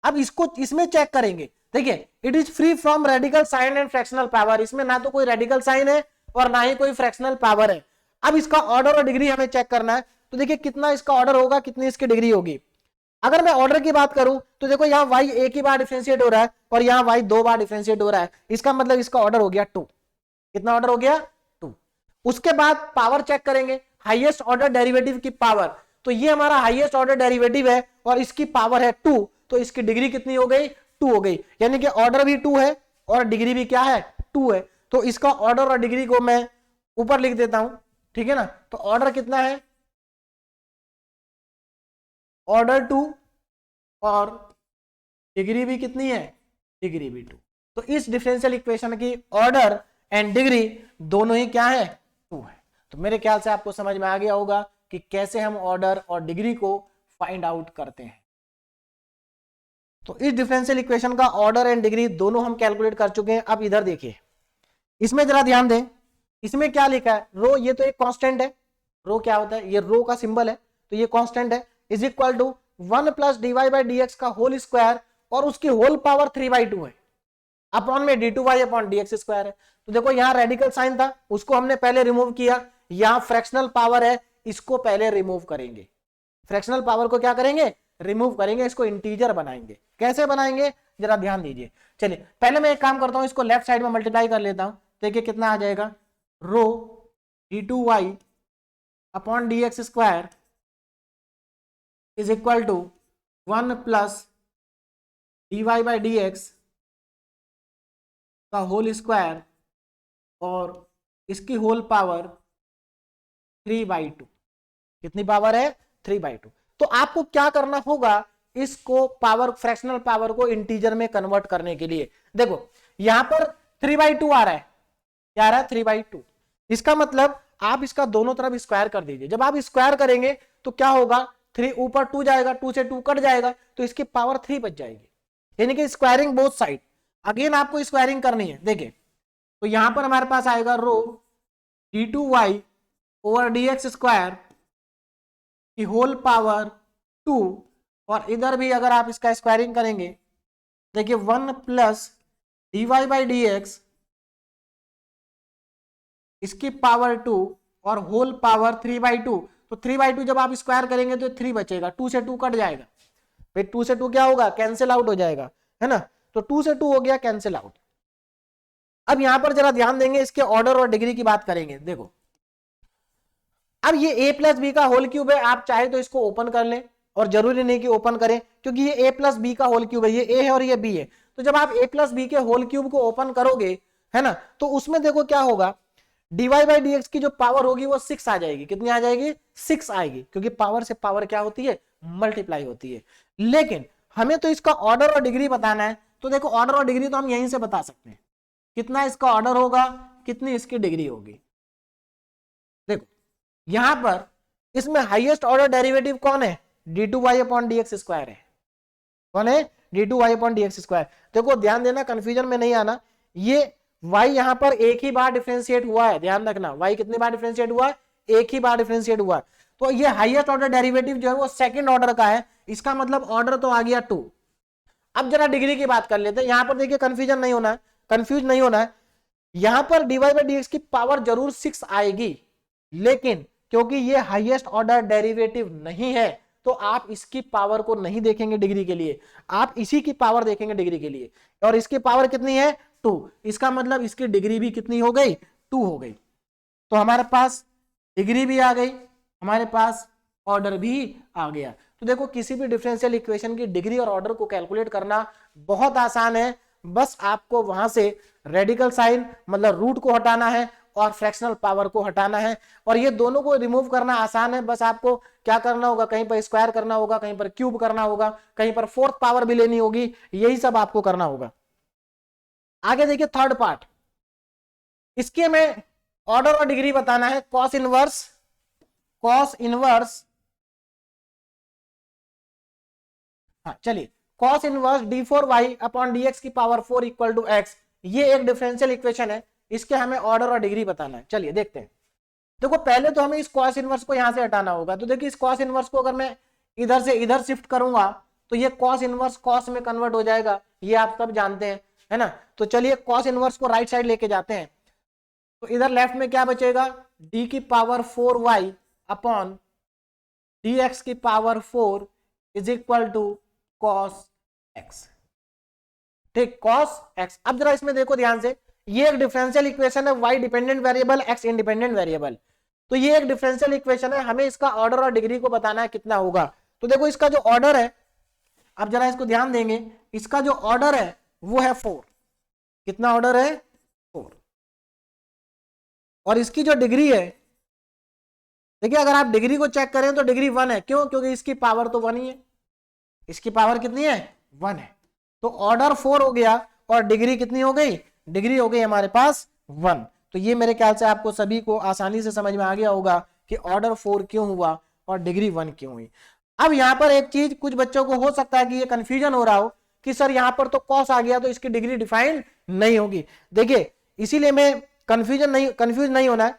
अब इसको इसमें चेक करेंगे, देखिए it is free from radical sign and fractional power, इसमें ना तो कोई रेडिकल साइन है और ना ही कोई फ्रैक्शनल पावर है। अब इसका ऑर्डर और डिग्री हमें चेक करना है, तो देखिए कितना इसका ऑर्डर होगा, कितनी इसकी डिग्री होगी। अगर मैं ऑर्डर की बात करूं तो देखो यहाँ y एक ही बार डिफरेंशिएट हो रहा है और यहाँ y दो बार डिफरेंशिएट हो रहा है, इसका मतलब इसका ऑर्डर हो गया 2। कितना ऑर्डर हो गया 2। उसके बाद पावर चेक करेंगे, हाईएस्ट ऑर्डर डेरिवेटिव की पावर, तो ये हमारा हाईएस्ट ऑर्डर डेरिवेटिव है और इसकी पावर है 2, तो इसकी डिग्री कितनी हो गई 2 हो गई। यानी कि ऑर्डर भी 2 है और डिग्री भी क्या है 2 है। तो इसका ऑर्डर और डिग्री को मैं ऊपर लिख देता हूं, ठीक है ना। तो ऑर्डर कितना है, ऑर्डर 2 और डिग्री भी कितनी है, डिग्री भी 2। तो इस डिफरेंशियल इक्वेशन की ऑर्डर एंड डिग्री दोनों ही क्या है 2 है। तो मेरे ख्याल से आपको समझ में आ गया होगा कि कैसे हम ऑर्डर और डिग्री को फाइंड आउट करते हैं। तो इस डिफरेंशियल इक्वेशन का ऑर्डर एंड डिग्री दोनों हम कैलकुलेट कर चुके हैं। अब इधर देखिए, इसमें जरा ध्यान दें, इसमें क्या लिखा है, रो, ये तो एक कांस्टेंट है, रो क्या होता है, ये रो का सिंबल है, तो ये कांस्टेंट है, is equal to 1 plus dy by d x का होल स्क्वायर और उसकी होल पावर 3/2 है, अपॉन में d2y अपॉन dx स्क्वायर है। तो देखो यहाँ रेडिकल साइन था, उसको हमने पहले रिमूव किया, यहाँ फ्रैक्शनल पावर है, इसको पहले रिमूव करेंगे, फ्रैक्शनल पावर को क्या करेंगे, रिमूव करेंगे, इसको इंटीजर बनाएंगे। कैसे बनाएंगे जरा ध्यान दीजिए। चलिए पहले मैं एक काम करता हूं, इसको लेफ्ट साइड में मल्टीप्लाई कर लेता हूं, देखिए कितना आ जाएगा, रो d2y upon dx square is equal to 1 plus dy by d x का होल स्क्वायर और इसकी होल पावर 3/2। कितनी पावर है 3/2। तो आपको क्या करना होगा, इसको पावर, फ्रैक्शनल पावर को इंटीजर में कन्वर्ट करने के लिए, देखो यहां पर 3/2 आ रहा है, क्या आ रहा है 3/2। इसका मतलब आप इसका दोनों तरफ स्क्वायर कर दीजिए, जब आप स्क्वायर करेंगे तो क्या होगा, 3 ऊपर 2 जाएगा, 2 से 2 कट जाएगा, तो इसकी पावर 3 बच जाएगी। यानी कि स्क्वायरिंग बोथ साइड, अगेन आपको स्क्वायरिंग करनी है। देखिए तो यहां पर हमारे पास आएगा रो d2y ओवर dx स्क्वायर की होल पावर 2, और इधर भी अगर आप इसका स्क्वायरिंग करेंगे, देखिए 1 plus dy by d x, इसकी पावर 2 और होल पावर 3/2। तो 3/2 जब आप स्क्वायर करेंगे तो 3 बचेगा, 2 से 2 कट जाएगा, फिर 2 से 2 क्या होगा, कैंसिल आउट हो जाएगा, है ना। तो 2 से 2 हो गया कैंसिल आउट। अब यहां पर जरा ध्यान देंगे, इसके ऑर्डर और डिग्री की बात करेंगे। देखो अब ये a प्लस बी का होल क्यूब है, आप चाहे तो इसको ओपन कर लें और जरूरी नहीं कि ओपन करें, क्योंकि ये a प्लस बी का होल क्यूब है, ये a है और ये b है। तो जब आप a प्लस बी के होल क्यूब को ओपन करोगे, है ना, तो उसमें देखो क्या होगा, dy बाई डी एक्स की जो पावर होगी वो 6 आ जाएगी। कितनी आ जाएगी, 6 आएगी, क्योंकि पावर से पावर क्या होती है, मल्टीप्लाई होती है। लेकिन हमें तो इसका ऑर्डर और डिग्री बताना है, तो देखो ऑर्डर और डिग्री तो हम यहीं से बता सकते हैं, कितना इसका ऑर्डर होगा, कितनी इसकी डिग्री होगी। देखो यहां पर इसमें हाईएस्ट ऑर्डर डेरिवेटिव कौन है, d2y अपॉन dx स्क्वायर है। कौन है, d2y अपॉन dx स्क्वायर। देखो ध्यान देना, कंफ्यूजन में नहीं आना, ये y यहां पर एक ही बार डिफरेंशिएट हुआ है, ध्यान रखना, y कितनी बार डिफरेंशिएट हुआ, एक ही बार डिफरेंशिएट हुआ। तो ये हाईएस्ट ऑर्डर डेरिवेटिव जो है वो सेकंड ऑर्डर का है, इसका मतलब ऑर्डर तो आ गया 2। अब जरा डिग्री की बात कर लेते हैं, यहां पर देखिए कंफ्यूजन नहीं होना है, कंफ्यूज नहीं होना है। यहां पर dy बाई डी एक्स की पावर जरूर 6 आएगी, लेकिन क्योंकि ये हाईएस्ट ऑर्डर डेरिवेटिव नहीं है, तो आप इसकी पावर को नहीं देखेंगे डिग्री के लिए, आप इसी की पावर देखेंगे डिग्री के लिए, और इसकी पावर कितनी है 2। इसका मतलब इसकी डिग्री भी कितनी हो गई, 2 हो गई। तो हमारे पास डिग्री भी आ गई, हमारे पास ऑर्डर भी आ गया। तो देखो किसी भी डिफरेंशियल इक्वेशन की डिग्री और ऑर्डर को कैलकुलेट करना बहुत आसान है, बस आपको वहां से रेडिकल साइन मतलब रूट को हटाना है और फ्रैक्शनल पावर को हटाना है, और ये दोनों को रिमूव करना आसान है। बस आपको क्या करना होगा, कहीं पर स्क्वायर करना होगा, कहीं पर क्यूब करना होगा, कहीं पर फोर्थ पावर भी लेनी होगी, यही सब आपको करना होगा। आगे देखिए थर्ड पार्ट, इसके में ऑर्डर और डिग्री बताना है। कॉस इनवर्स हाँ चलिए, cos inverse d4y upon dx की पावर 4 इक्वल टू x, ये एक डिफरेंशियल इक्वेशन है, इसके हमें ऑर्डर और डिग्री बताना है। चलिए देखते हैं। देखो पहले तो हमें इस cos इनवर्स को यहां से हटाना होगा। तो देखिए इस cos इनवर्स को अगर मैं इधर से इधर शिफ्ट करूंगा तो ये cos इनवर्स cos में कन्वर्ट हो जाएगा, ये आप सब जानते हैं, है ना। तो चलिए cos इनवर्स को राइट साइड लेके जाते हैं। तो इधर लेफ्ट में क्या बचेगा, d की पावर 4y अपॉन dx की power 4 is equal to cos x। ठीक, cos x। अब जरा इसमें देखो ध्यान से, ये एक डिफरेंशियल इक्वेशन है, y dependent variable x independent variable. तो ये एक डिफरेंशियल इक्वेशन है, हमें इसका ऑर्डर और डिग्री को बताना है कितना होगा। तो देखो इसका जो ऑर्डर है, अब जरा इसको ध्यान देंगे, इसका जो ऑर्डर है वो है 4। कितना ऑर्डर है, 4। और इसकी जो डिग्री है, देखिए अगर आप डिग्री को चेक करें तो डिग्री 1 है। क्यों, क्योंकि इसकी पावर तो 1 ही है, इसकी पावर कितनी है, 1 है। तो ऑर्डर 4 हो गया और डिग्री कितनी हो गई, डिग्री हो गई हमारे पास 1। तो ये मेरे ख्याल से आपको सभी को आसानी से समझ में आ गया होगा कि ऑर्डर 4 क्यों हुआ और डिग्री 1 क्यों हुई। अब यहां पर एक चीज कुछ बच्चों को हो सकता है कि ये कंफ्यूजन हो रहा हो कि सर यहां पर तो कॉस आ गया तो इसकी डिग्री डिफाइन नहीं होगी। देखिए इसीलिए मैं कंफ्यूज नहीं होना है।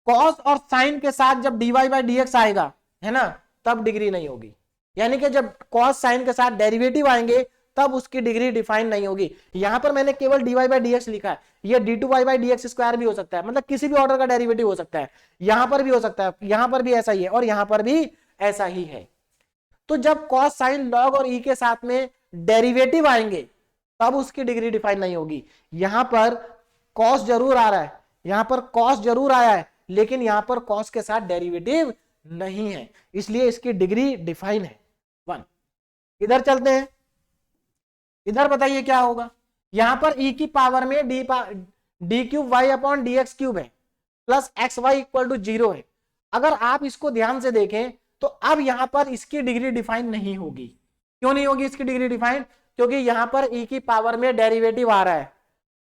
कॉस और साइन के साथ जब dy बाई dx आएगा, है ना, तब डिग्री नहीं होगी। यानी कि जब कॉस साइन के साथ डेरिवेटिव आएंगे तब उसकी डिग्री डिफाइन नहीं होगी। यहां पर मैंने केवल dy बाई dx लिखा है, ये d2y बाई dx स्क्वायर भी हो सकता है, मतलब किसी भी ऑर्डर का डेरिवेटिव हो सकता है। यहां पर भी हो सकता है, यहां पर भी ऐसा ही है और यहां पर भी ऐसा ही है। तो जब कॉस साइन लॉग और e के साथ में डेरिवेटिव आएंगे तब उसकी डिग्री डिफाइन नहीं होगी। यहां पर कॉस जरूर आ रहा है, यहां पर कॉस जरूर आया है, लेकिन यहां पर कॉस के साथ डेरिवेटिव नहीं है, इसलिए इसकी डिग्री डिफाइन है 1। इधर चलते हैं, इधर बताइए क्या होगा। यहां पर e की पावर में d cube y upon d x cube है plus x y equal to 0 है। अगर आप इसको ध्यान से देखें तो अब यहां पर इसकी डिग्री डिफाइन नहीं होगी। क्यों नहीं होगी इसकी डिग्री डिफाइन, क्योंकि यहां पर e की पावर में डेरिवेटिव आ रहा है,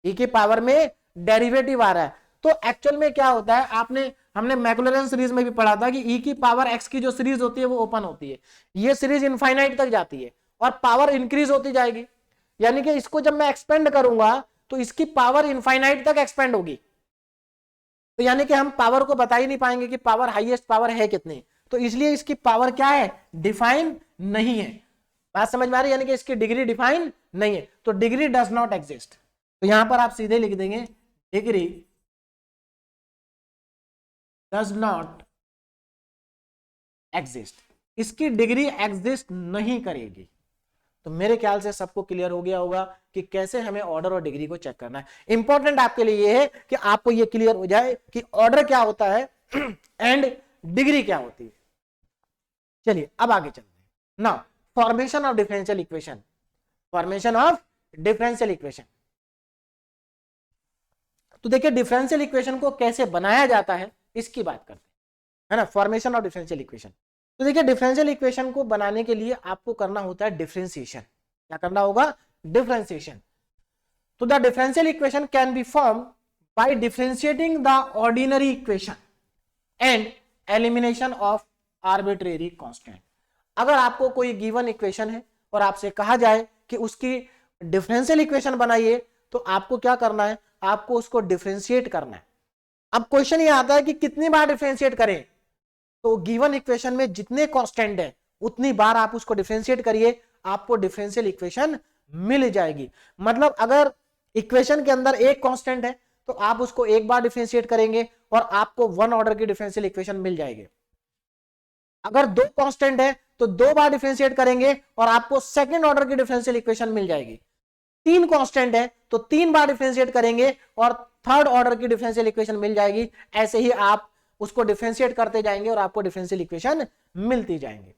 e की पावर में डेरिवेटिव आ रहा है। तो एक्चुअल में क्या होता है, हमने मैक्लॉरेन सीरीज में भी पढ़ा था कि e की पावर x की जो सीरीज होती है वो ओपन होती है, ये सीरीज इनफाइनाइट तक जाती है और पावर इंक्रीज होती जाएगी। यानी कि इसको जब मैं एक्सपेंड करूंगा तो इसकी पावर इनफाइनाइट तक एक्सपेंड होगी। तो यानी कि हम पावर को बता ही नहीं पाएंगे कि पावर हाईएस्ट पावर है कितनी, तो इसलिए इसकी पावर क्या है, डिफाइन नहीं है। बात समझ में आ रही है, यानी कि इसकी डिग्री डिफाइन नहीं है, तो डिग्री डज नॉट एग्जिस्ट। तो यहां पर आप सीधे लिख देंगे डिग्री डज नॉट एग्जिस्ट, इसकी डिग्री एग्जिस्ट नहीं करेगी। तो मेरे ख्याल से सबको क्लियर हो गया होगा कि कैसे हमें ऑर्डर और डिग्री को चेक करना है। इंपॉर्टेंट आपके लिए यह है कि आपको यह क्लियर हो जाए कि ऑर्डर क्या होता है एंड डिग्री क्या होती है। चलिए अब आगे चलते हैं। Now formation of differential equation, formation of differential equation. तो देखिए डिफरेंशियल इक्वेशन को कैसे बनाया जाता है इसकी बात करते हैं, है ना, फॉर्मेशन ऑफ डिफरेंशियल इक्वेशन। तो देखिए डिफरेंशियल इक्वेशन को बनाने के लिए आपको करना होता है डिफरेंशिएशन। क्या करना होगा, डिफरेंशिएशन। तो the differential equation can be form by differentiating the ordinary equation and elimination of arbitrary constant. अगर आपको कोई गिवन इक्वेशन है और आपसे कहा जाए कि उसकी डिफरेंशियल इक्वेशन बनाइए, तो आपको क्या करना है, आपको उसको डिफरेंशिएट करना है। अब क्वेश्चन ये आता है कि कितनी बार डिफरेंशिएट करें, तो गिवन इक्वेशन में जितने कांस्टेंट है उतनी बार आप उसको डिफरेंशिएट करिए, आपको डिफरेंशियल इक्वेशन मिल जाएगी। मतलब अगर इक्वेशन के अंदर एक कांस्टेंट है तो आप उसको एक बार डिफरेंशिएट करेंगे और आपको 1 ऑर्डर की डिफरेंशियल इक्वेशन मिल जाएगी। अगर 2 कांस्टेंट है तो 2 बार डिफरेंशिएट करेंगे और आपको सेकंड ऑर्डर की डिफरेंशियल इक्वेशन मिल जाएगी। 3 कांस्टेंट है तो 3 बार डिफरेंशिएट करेंगे और थर्ड ऑर्डर की डिफरेंशियल इक्वेशन मिल जाएगी। ऐसे ही आप उसको डिफरेंशिएट करते जाएंगे और आपको डिफरेंशियल इक्वेशन मिलती जाएंगे।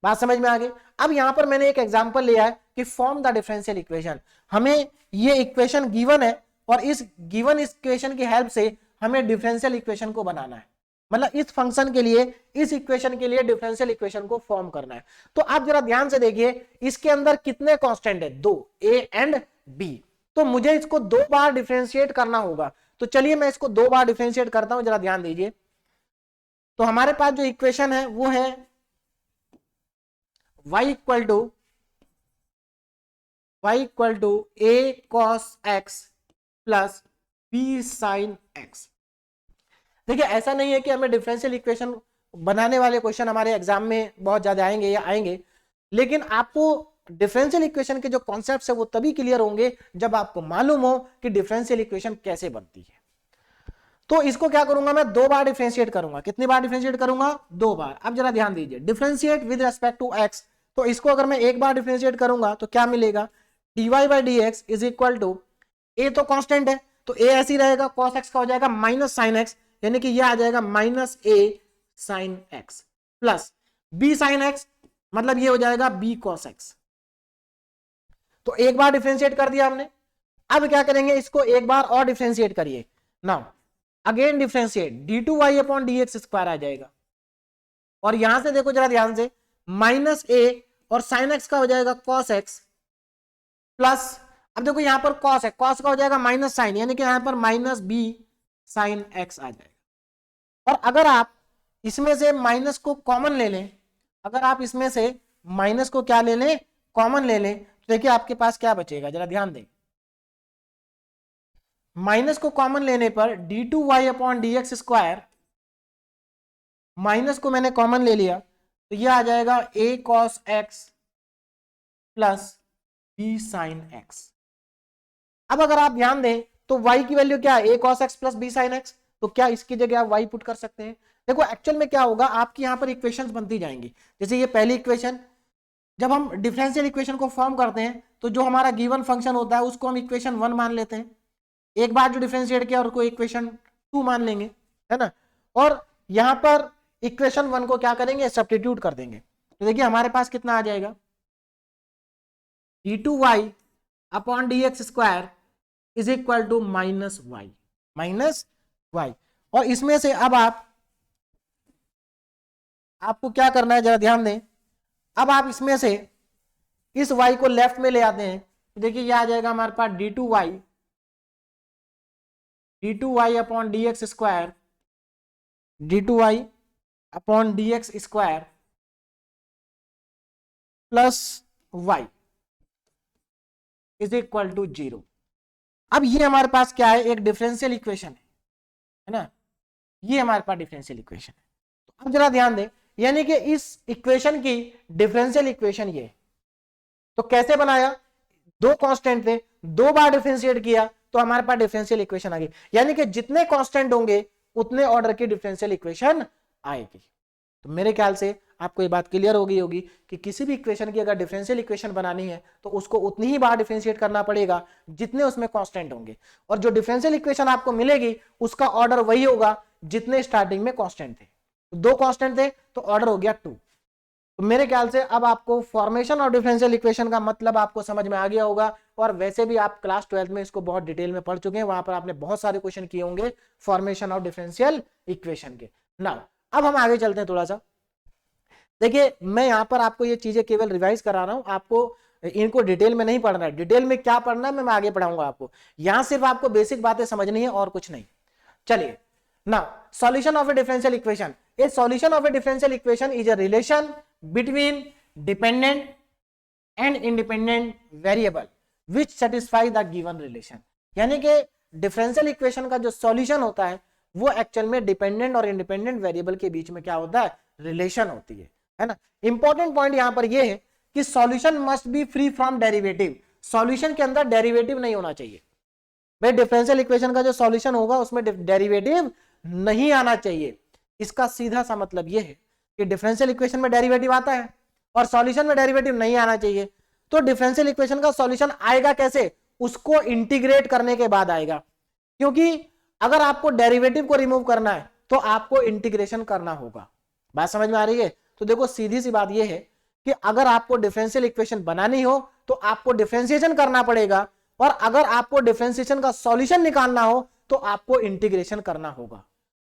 बात समझ में आ गई। अब यहां पर मैंने एक एग्जांपल लिया है कि फॉर्म द डिफरेंशियल इक्वेशन। हमें ये इक्वेशन गिवन है और इस गिवन इक्वेशन की हेल्प से हमें डिफरेंशियल इक्वेशन को बनाना है, मतलब इस फंक्शन के लिए, इस इक्वेशन के लिए डिफरेंशियल इक्वेशन को फॉर्म करना है। तो आप जरा ध्यान से देखिए इसके अंदर कितने कांस्टेंट है, 2, a एंड b। तो मुझे इसको 2 बार डिफरेंशिएट करना होगा। तो चलिए मैं इसको 2 बार डिफरेंशिएट करता हूं, जरा ध्यान दीजिए। तो हमारे पास जो इक्वेशन है वो है y equal to y equal to a cos x plus b sin x। देखिए ऐसा नहीं है कि हमें डिफरेंशियल इक्वेशन बनाने वाले क्वेश्चन हमारे एग्जाम में बहुत ज्यादा आएंगे या आएंगे, लेकिन आपको डिफरेंशियल इक्वेशन के जो कॉन्सेप्ट्स है वो तभी क्लियर होंगे जब आपको मालूम हो कि डिफरेंशियल इक्वेशन कैसे बनती है। तो इसको क्या करूंगा मैं, 2 बार डिफरेंशिएट करूंगा। कितनी बार डिफरेंशिएट करूंगा, 2 बार। अब जरा ध्यान दीजिए, differentiate with respect to x, तो इसको अगर मैं एक बार डिफरेंशिएट करूंगा तो क्या मिलेगा, dy by d x is equal to, a तो कांस्टेंट है तो a ऐसे ही रहेगा, cos x का हो जाएगा माइनस साइन x, यानी कि यह आ जाएगा minus a sine x plus b sine x, मतलब ये हो जाएगा b cos x। तो एक बार डिफरेंशिएट कर दिया हमने। अब क्या करेंगे, इसको एक बार और डिफरेंशिएट करिए। Now again differentiate, d2y upon dx square आ जाएगा, और यहां से देखो जरा ध्यान से, माइनस a और साइन x का हो जाएगा cos x प्लस, अब देखो यहां पर cos है, cos का हो जाएगा माइनस साइन, यानी कि यहां पर माइनस b साइन x आ जाएगा। और अगर आप इसमें से माइनस को कॉमन ले लें, अगर आप इसमें से माइनस को क्या ले लें, कॉमन ले लें, तो देखिए आपके पास क्या बचेगा, जरा ध्यान दें। माइनस को कॉमन लेने पर d2y upon d x square, minus को मैंने कॉमन ले लिया तो यह आ जाएगा a cos x plus b sin x। अब अगर आप ध्यान दें तो y की वैल्यू क्या है, a cos x plus b sin x, तो क्या इसकी जगह आप y पुट कर सकते हैं। देखो एक्चुअल में क्या होगा, आपकी यहां पर इक्वेशंस बनती जाएंगी। जैसे ये पहली इक्वेशन, जब हम डिफरेंशियल इक्वेशन को फॉर्म करते हैं तो जो हमारा गिवन फंक्शन होता है उसको हम इक्वेशन 1 मान लेते हैं, एक बार जो डिफरेंशिएट किया उसको इक्वेशन 2 मान लेंगे, है ना। और यहां पर इक्वेशन 1 को क्या करेंगे, सब्स्टिट्यूट कर देंगे। तो देखिए हमारे पास कितना आ जाएगा, d2y upon d x square is equal to minus y. और इसमें से अब आपको क्या करना है, जरा ध्यान दें। अब आप इसमें से इस y को लेफ्ट में ले आते हैं, तो देखिए यह आ जाएगा हमारे पास d2y upon d x square, d2y upon d x square plus y is equal to 0। अब ये हमारे पास क्या है, एक डिफरेंशियल इक्वेशन है ना, ये हमारे पास डिफरेंशियल इक्वेशन है। तो अब जरा ध्यान दें, यानी कि इस इक्वेशन की डिफरेंशियल इक्वेशन ये, तो कैसे बनाया, 2 कांस्टेंट थे, 2 बार डिफरेंशिएट किया तो हमारे पास डिफरेंशियल इक्वेशन आ गई। यानी कि जितने कांस्टेंट होंगे उतने ऑर्डर की डिफरेंशियल इक्वेशन आएगी। तो मेरे ख्याल से आपको ये बात क्लियर हो गई होगी कि किसी भी इक्वेशन की अगर डिफरेंशियल इक्वेशन बनानी है तो उसको उतनी ही बार डिफरेंशिएट करना पड़ेगा जितने उसमें कांस्टेंट होंगे, और जो डिफरेंशियल इक्वेशन आपको मिलेगी उसका ऑर्डर वही होगा जितने स्टार्टिंग में कांस्टेंट थे। 2 कांस्टेंट थे तो ऑर्डर हो गया 2। तो मेरे ख्याल से अब आपको फॉर्मेशन ऑफ डिफरेंशियल इक्वेशन का मतलब आपको समझ में आ गया होगा, और वैसे भी आप क्लास 12 में इसको बहुत डिटेल में पढ़ चुके हैं, वहां पर आपने बहुत सारे क्वेश्चन किए होंगे फॉर्मेशन ऑफ डिफरेंशियल इक्वेशन के। ना अब हम आगे चलते हैं थोड़ा सा। देखिए मैं यहां पर आपको ये चीजें केवल रिवाइज करा रहा हूं, आपको इनको डिटेल में नहीं पढ़ना है। डिटेल में क्या पढ़ना है मैं आगे पढ़ाऊंगा आपको, यहां सिर्फ आपको बेसिक बातें समझनी है और कुछ नहीं। चलिए now solution of a differential equation, a solution of a differential equation is a relation between dependent and independent variable which satisfy the given relation। यानी कि डिफरेंशियल इक्वेशन का जो सॉल्यूशन होता है वो एक्चुअल में डिपेंडेंट और इंडिपेंडेंट वेरिएबल के बीच में क्या होता है, रिलेशन होती है ना। इंपॉर्टेंट पॉइंट यहां पर ये है कि solution must be free from derivative, solution के अंदर डेरिवेटिव नहीं होना चाहिए भाई। डिफरेंशियल इक्वेशन का जो सॉल्यूशन होगा उसमें डेरिवेटिव नहीं आना चाहिए। इसका सीधा सा मतलब यह है कि डिफरेंशियल इक्वेशन में डेरिवेटिव आता है और सॉल्यूशन में डेरिवेटिव नहीं आना चाहिए। तो डिफरेंशियल इक्वेशन का सॉल्यूशन आएगा कैसे, उसको इंटीग्रेट करने के बाद आएगा, क्योंकि अगर आपको डेरिवेटिव को रिमूव करना है तो आपको इंटीग्रेशन करना होगा। बात समझ में आ रही है। तो देखो सीधी सी बात यह है कि अगर आपको डिफरेंशियल इक्वेशन बनानी हो तो आपको डिफरेंशिएशन करना पड़ेगा, और अगर आपको डिफरेंशिएशन का सॉल्यूशन निकालना हो तो आपको इंटीग्रेशन करना होगा।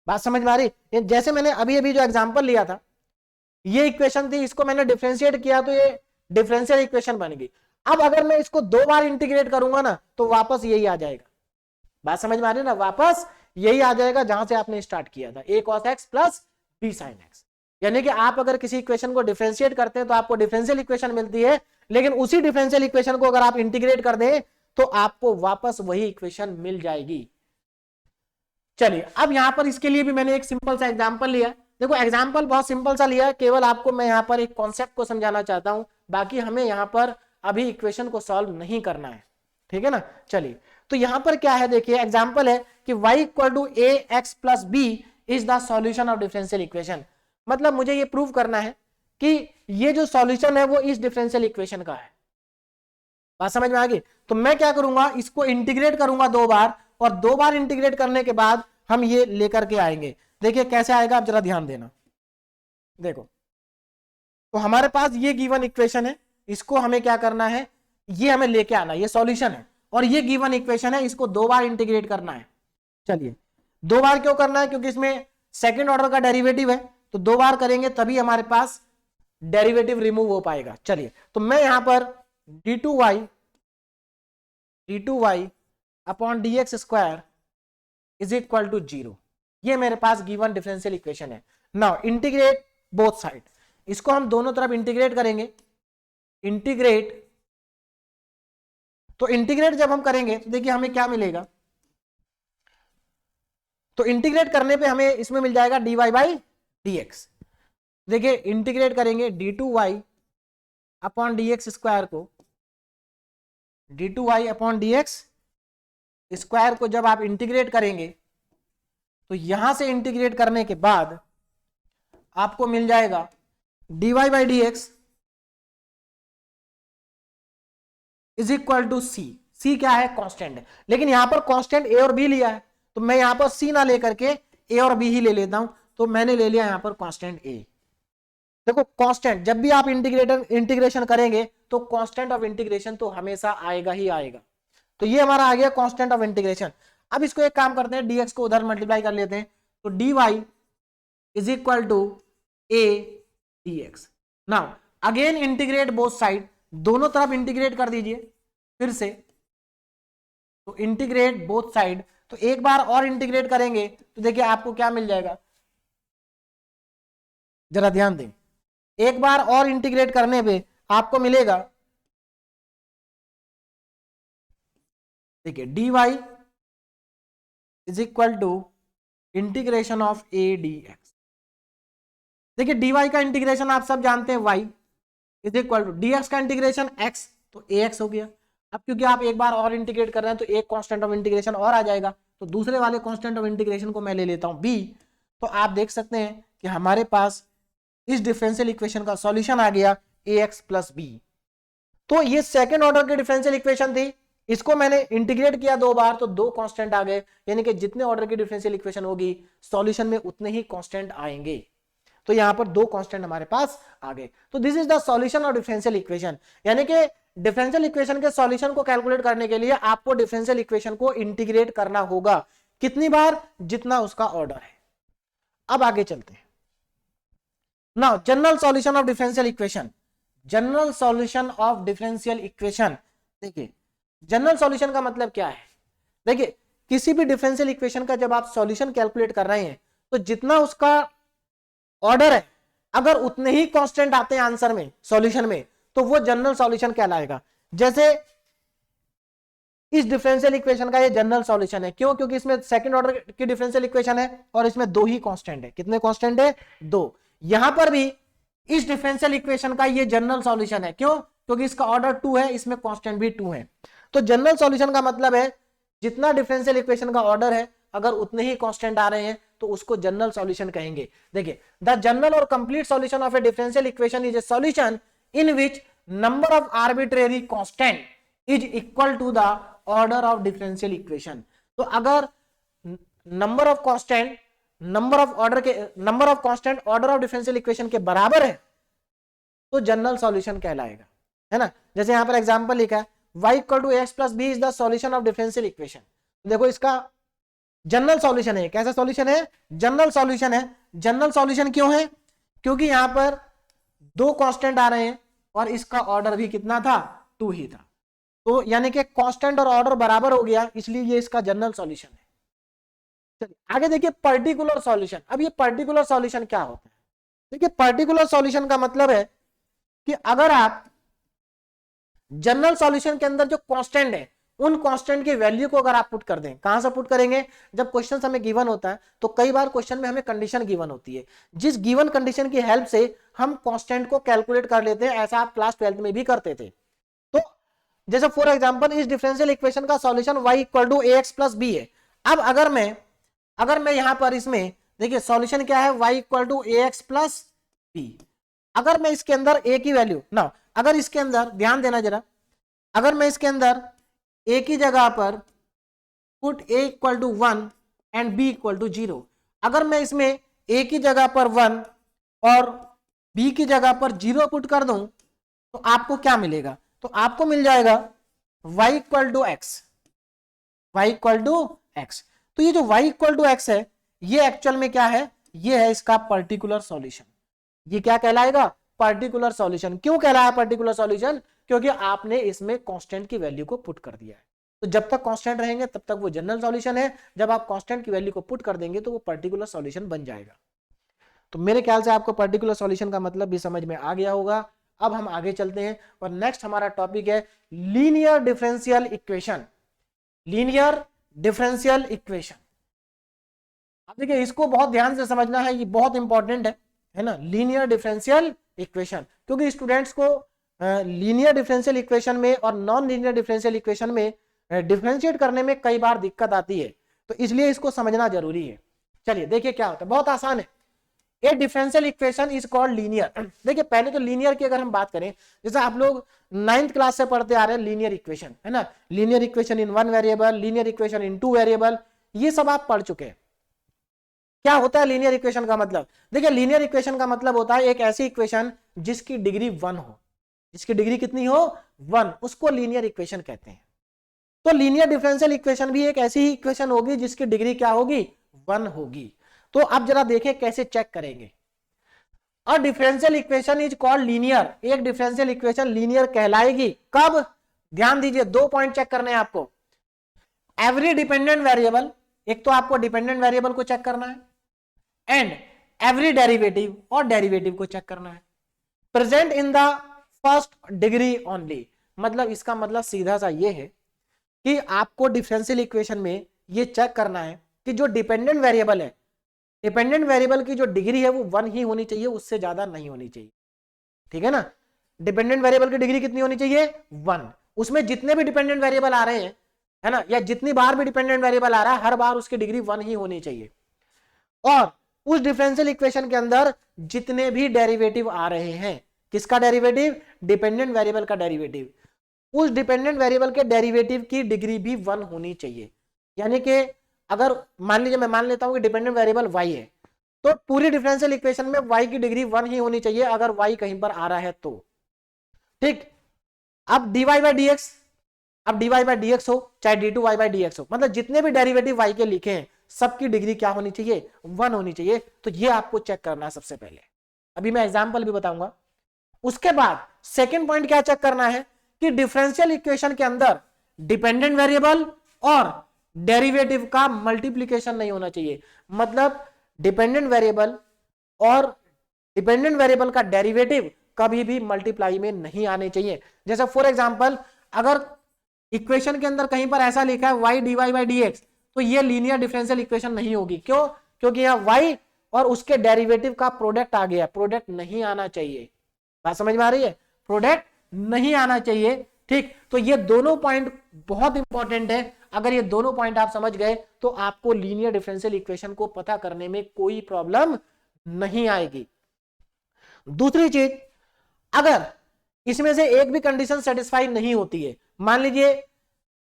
बात समझ में आ रही। जैसे मैंने अभी अभी जो एग्जांपल लिया था, ये इक्वेशन थी, इसको मैंने डिफरेंशिएट किया तो ये डिफरेंशियल इक्वेशन बन गई। अब अगर मैं इसको 2 बार इंटीग्रेट करूंगा ना तो वापस यही आ जाएगा। बात समझ में आ रही है ना, वापस यही आ जाएगा जहां से आपने स्टार्ट किया था, a cos x plus b sin x। यानी कि आप अगर किसी इक्वेशन को डिफरेंशिएट करते हैं तो आपको डिफरेंशियल इक्वेशन मिलती है, लेकिन उसी डिफरेंशियल इक्वेशन को अगर आप इंटीग्रेट कर दें तो आपको वापस वही इक्वेशन मिल जाएगी। चलिए अब यहां पर इसके लिए भी मैंने एक सिंपल सा एग्जांपल लिया। देखो एग्जांपल बहुत सिंपल सा लिया, केवल आपको मैं यहां पर एक कॉन्सेप्ट को समझाना चाहता हूं, बाकी हमें यहां पर अभी इक्वेशन को सॉल्व नहीं करना है, ठीक है ना। चलिए तो यहां पर क्या है, देखिए एग्जांपल है कि y equal to a x plus b is the solution of differential equation. मतलब मुझे ये प्रूव करना है कि ये जो सॉल्यूशन है वो इस डिफरेंशियल इक्वेशन का है। बात समझ में आ गई? तो मैं क्या करूंगा, इसको इंटीग्रेट करूंगा 2 बार, और 2 बार इंटीग्रेट करने के बाद हम ये लेकर के आएंगे। देखिए कैसे आएगा, आप जरा ध्यान देना। देखो तो हमारे पास ये गिवन इक्वेशन है, इसको हमें क्या करना है, ये हमें लेके आना है, ये सॉल्यूशन है, और ये गिवन इक्वेशन है, इसको 2 बार इंटीग्रेट करना है। चलिए 2 बार क्यों करना है, क्योंकि इसमें सेकंड ऑर्डर का डेरिवेटिव है, तो 2 बार करेंगे तभी हमारे पास डेरिवेटिव रिमूव हो पाएगा। चलिए तो मैं यहां पर d2y upon dx square is equal to 0, ये मेरे पास गिवन डिफरेंशियल इक्वेशन है। नाउ इंटीग्रेट बोथ साइड, इसको हम दोनों तरफ इंटीग्रेट करेंगे। इंटीग्रेट, तो इंटीग्रेट जब हम करेंगे तो देखिए हमें क्या मिलेगा, तो इंटीग्रेट करने पे हमें इसमें मिल जाएगा dy बाई dx। देखिए इंटीग्रेट करेंगे d2y अपॉन dx स्क्वायर को, d2y अपॉन dx स्क्वायर को जब आप इंटीग्रेट करेंगे तो यहां से इंटीग्रेट करने के बाद आपको मिल जाएगा dy by dx is equal to c. C क्या है, कांस्टेंट है, लेकिन यहां पर कांस्टेंट ए और बी लिया है, तो मैं यहां पर सी ना लेकर के ए और बी ही ले लेता हूं, तो मैंने ले लिया यहां पर कांस्टेंट ए। देखो कांस्टेंट जब भी आप इंटीग्रेशन करेंगे तो कांस्टेंट ऑफ इंटीग्रेशन तो हमेशा आएगा ही आएगा। तो ये हमारा आ गया कांस्टेंट ऑफ इंटीग्रेशन। अब इसको एक काम करते हैं, dx को उधर मल्टीप्लाई कर लेते हैं, तो dy is equal to a dx। Now again integrate both side, दोनों तरफ इंटीग्रेट कर दीजिए फिर से, तो इंटीग्रेट बोथ साइड, तो एक बार और इंटीग्रेट करेंगे तो देखिए आपको क्या मिल जाएगा, जरा ध्यान दें, एक बार और इंटीग्रेट करने पे आपको मिलेगा, देखिए dy is equal to integration of a dx। देखिए dy का इंटीग्रेशन आप सब जानते हैं y is equal to dx का इंटीग्रेशन x, तो ax हो गया। अब क्योंकि आप एक बार और इंटीग्रेट कर रहे हैं तो एक कांस्टेंट ऑफ इंटीग्रेशन और आ जाएगा, तो दूसरे वाले कांस्टेंट ऑफ इंटीग्रेशन को मैं ले लेता हूं b। तो आप देख सकते हैं कि हमारे पास इस डिफरेंशियल इक्वेशन का सॉल्यूशन आ गया ax प्लस बी। तो ये सेकंड ऑर्डर की डिफरेंशियल इक्वेशन थी, इसको मैंने इंटीग्रेट किया 2 बार तो 2 कांस्टेंट आ गए, यानी कि जितने ऑर्डर की डिफरेंशियल इक्वेशन होगी सॉल्यूशन में उतने ही कांस्टेंट आएंगे। तो यहां पर 2 कांस्टेंट हमारे पास आ गए। तो this is the solution of differential equation, यानी कि डिफरेंशियल इक्वेशन के सॉल्यूशन को कैलकुलेट करने के लिए आपको डिफरेंशियल इक्वेशन को इंटीग्रेट करना होगा। कितनी बार, जितना उसका ऑर्डर है। अब आगे चलते हैं। Now general solution of differential equation, general solution of differential equation. देखिए जनरल सॉल्यूशन का मतलब क्या है, देखिए किसी भी डिफरेंशियल इक्वेशन का जब आप सॉल्यूशन कैलकुलेट कर रहे हैं तो जितना उसका ऑर्डर है अगर उतने ही कांस्टेंट आते हैं आंसर में, सॉल्यूशन में, तो वो जनरल सॉल्यूशन कहलाएगा। जैसे इस डिफरेंशियल इक्वेशन का ये जनरल सॉल्यूशन है, क्यों, क्योंकि इसमें सेकंड ऑर्डर की डिफरेंशियल इक्वेशन है और इसमें 2 ही कांस्टेंट है। कितने कांस्टेंट है, 2। यहां पर भी इस डिफरेंशियल इक्वेशन का ये जनरल सॉल्यूशन है, क्यों, क्योंकि इसका ऑर्डर 2 है, इसमें कांस्टेंट भी 2 है। तो जनरल सॉल्यूशन का मतलब है जितना डिफरेंशियल इक्वेशन का ऑर्डर है अगर उतने ही कांस्टेंट आ रहे हैं तो उसको जनरल सॉल्यूशन कहेंगे। देखिए द जनरल और complete solution of a differential equation is a solution in which number of arbitrary constant is equal to the order of differential equation. तो अगर number of constant number of constant order of differential equation के बराबर है तो general solution कहलाएगा, है ना। जैसे यहां पर एग्जांपल लिखा है y equal to x plus b is the solution of differential equation. देखो इसका जनरल सॉल्यूशन है। कैसा सॉल्यूशन है, जनरल सॉल्यूशन है। जनरल सॉल्यूशन क्यों है, क्योंकि यहां पर 2 कांस्टेंट आ रहे हैं और इसका ऑर्डर भी कितना था, 2 ही था। तो यानी कि कांस्टेंट और ऑर्डर बराबर हो गया, इसलिए ये इसका जनरल सॉल्यूशन है। चलिए आगे देखिए पर्टिकुलर सॉल्यूशन। अब ये पर्टिकुलर सॉल्यूशन क्या होता है, देखिए पर्टिकुलर सॉल्यूशन का मतलब है कि अगर आप जनरल सॉल्यूशन के अंदर जो कांस्टेंट है उन कांस्टेंट की वैल्यू को अगर आप पुट कर दें, कहां से पुट करेंगे, जब क्वेश्चन हमें गिवन होता है तो कई बार क्वेश्चन में हमें कंडीशन गिवन होती है, जिस गिवन कंडीशन की हेल्प से हम कांस्टेंट को कैलकुलेट कर लेते हैं, ऐसा आप क्लास 12 में भी करते थे। तो जैसे फॉर एग्जांपल इस डिफरेंशियल इक्वेशन का solution y equal to ax plus b है। अब अगर मैं यहां पर इसमें देखिए सॉल्यूशन क्या है, y equal to ax plus b. अगर मैं इसके अंदर a की वैल्यू ना, अगर इसके अंदर ध्यान देना जरा, अगर मैं इसके अंदर a की जगह पर put a equal to 1 and b equal to 0, अगर मैं इसमें a की जगह पर 1 और b की जगह पर 0 पुट कर दूं तो आपको क्या मिलेगा, तो आपको मिल जाएगा y equal to x, y equal to x. तो ये जो y इक्वल टू एक्स है ये एक्चुअल में क्या है, ये है इसका पर्टिकुलर सॉल्यूशन। ये क्या कहलाएगा, पर्टिकुलर सॉल्यूशन। क्यों कहलाया पर्टिकुलर सॉल्यूशन, क्योंकि आपने इसमें कांस्टेंट की वैल्यू को पुट कर दिया है। तो जब तक कांस्टेंट रहेंगे तब तक वो जनरल सॉल्यूशन है, जब आप कांस्टेंट की वैल्यू को पुट कर देंगे तो वो पर्टिकुलर सॉल्यूशन बन जाएगा। तो मेरे ख्याल से आपको पर्टिकुलर सॉल्यूशन का मतलब भी समझ में आ गया होगा। अब हम आगे चलते हैं और नेक्स्ट हमारा टॉपिक है linear differential equation. Linear differential equation, अब देखिए इसको बहुत ध्यान से समझना है, ये बहुत इंपॉर्टेंट है ना, लीनियर डिफरेंशियल इक्वेशन। क्योंकि स्टूडेंट्स को लीनियर डिफरेंशियल इक्वेशन में और नॉन लीनियर डिफरेंशियल इक्वेशन में डिफरेंशिएट करने में कई बार दिक्कत आती है, तो इसलिए इसको समझना जरूरी है। चलिए देखिए क्या होता है, बहुत आसान है। A differential equation is called linear. देखिए पहले तो लीनियर की अगर हम बात करें, जैसे आप लोग 9th क्लास से पढ़ते आ रहे हैं लीनियर इक्वेशन, है ना, linear equation in 1 variable, linear equation in 2 variable, ये सब आप पढ़ चुके हैं। क्या होता है लीनियर इक्वेशन का मतलब, देखिए लीनियर इक्वेशन का मतलब होता है एक ऐसी इक्वेशन जिसकी डिग्री 1 हो, जिसकी डिग्री कितनी हो, 1, उसको लीनियर इक्वेशन कहते हैं। तो लीनियर डिफरेंशियल इक्वेशन भी एक ऐसी इक्वेशन होगी जिसकी डिग्री क्या होगी, 1 होगी। तो अब जरा देखें कैसे चेक करेंगे। अ differential equation is called linear, एक डिफरेंशियल इक्वेशन लीनियर कहलाएगी कब, ध्यान दीजिए 2 पॉइंट चेक करने हैं आपको। एवरी डिपेंडेंट वेरिएबल, एक तो आपको डिपेंडेंट वेरिएबल को चेक करना है, एंड एवरी डेरिवेटिव, और डेरिवेटिव को चेक करना है, present in the first degree only. मतलब इसका मतलब सीधा सा ये है कि आपको डिफरेंशियल इक्वेशन में ये चेक करना है कि जो डिपेंडेंट वेरिएबल है, डिपेंडेंट वेरिएबल की जो डिग्री है वो 1 ही होनी चाहिए, उससे ज्यादा नहीं होनी चाहिए। ठीक है ना, डिपेंडेंट वेरिएबल की डिग्री कितनी होनी चाहिए, 1। उसमें जितने भी डिपेंडेंट वेरिएबल आ रहे हैं, है ना, या जितनी बार भी डिपेंडेंट वेरिएबल आ रहा है हर बार उसकी डिग्री 1 ही होनी चाहिए। और उस डिफरेंशियल इक्वेशन के अंदर जितने भी डेरिवेटिव आ रहे हैं, किसका डेरिवेटिव, डिपेंडेंट वेरिएबल का डेरिवेटिव, उस डिपेंडेंट वेरिएबल के डेरिवेटिव की डिग्री भी 1 होनी चाहिए। यानी कि अगर मान लीजिए मैं मान लेता हूं कि डिपेंडेंट वेरिएबल y है, तो पूरी डिफरेंशियल इक्वेशन में y की डिग्री 1 ही होनी चाहिए अगर y कहीं पर आ रहा है तो। ठीक, अब dy बाई dx, अब dy बाई dx हो चाहे d2y बाई dx हो, मतलब जितने भी डेरिवेटिव y के लिखे हैं सबकी डिग्री क्या होनी चाहिए, 1 होनी चाहिए। तो ये आपको चेक करना है सबसे पहले, अभी मैं एग्जांपल भी बताऊंगा। उसके बाद सेकंड पॉइंट क्या चेक करना है कि डिफरेंशियल इक्वेशन के अंदर डिपेंडेंट वेरिएबल और डेरिवेटिव का मल्टीप्लिकेशन नहीं होना चाहिए। मतलब डिपेंडेंट वेरिएबल और डिपेंडेंट वेरिएबल का डेरिवेटिव कभी भी मल्टीप्लाई में नहीं आने चाहिए। जैसे फॉर एग्जांपल अगर इक्वेशन के अंदर कहीं पर ऐसा लिखा है y dy बाई dx, तो ये लीनियर डिफरेंशियल इक्वेशन नहीं होगी। क्यों, क्योंकि यहाँ y और उसके डेरिवेटिव का प्रोडक्ट आ गया, प्रोडक्ट नहीं आना चाहिए। बात समझ में आ रही है, प्रोडक्ट नहीं आना चाहिए। ठीक, तो ये दोनों पॉइंट बहुत इंपॉर्टेंट है। अगर ये दोनों पॉइंट आप समझ गए तो आपको लीनियर डिफरेंशियल इक्वेशन को पता करने में कोई प्रॉब्लम नहीं आएगी। दूसरी चीज, अगर इसमें से एक भी कंडीशन सेटिस्फाई नहीं होती है, मान लीजिए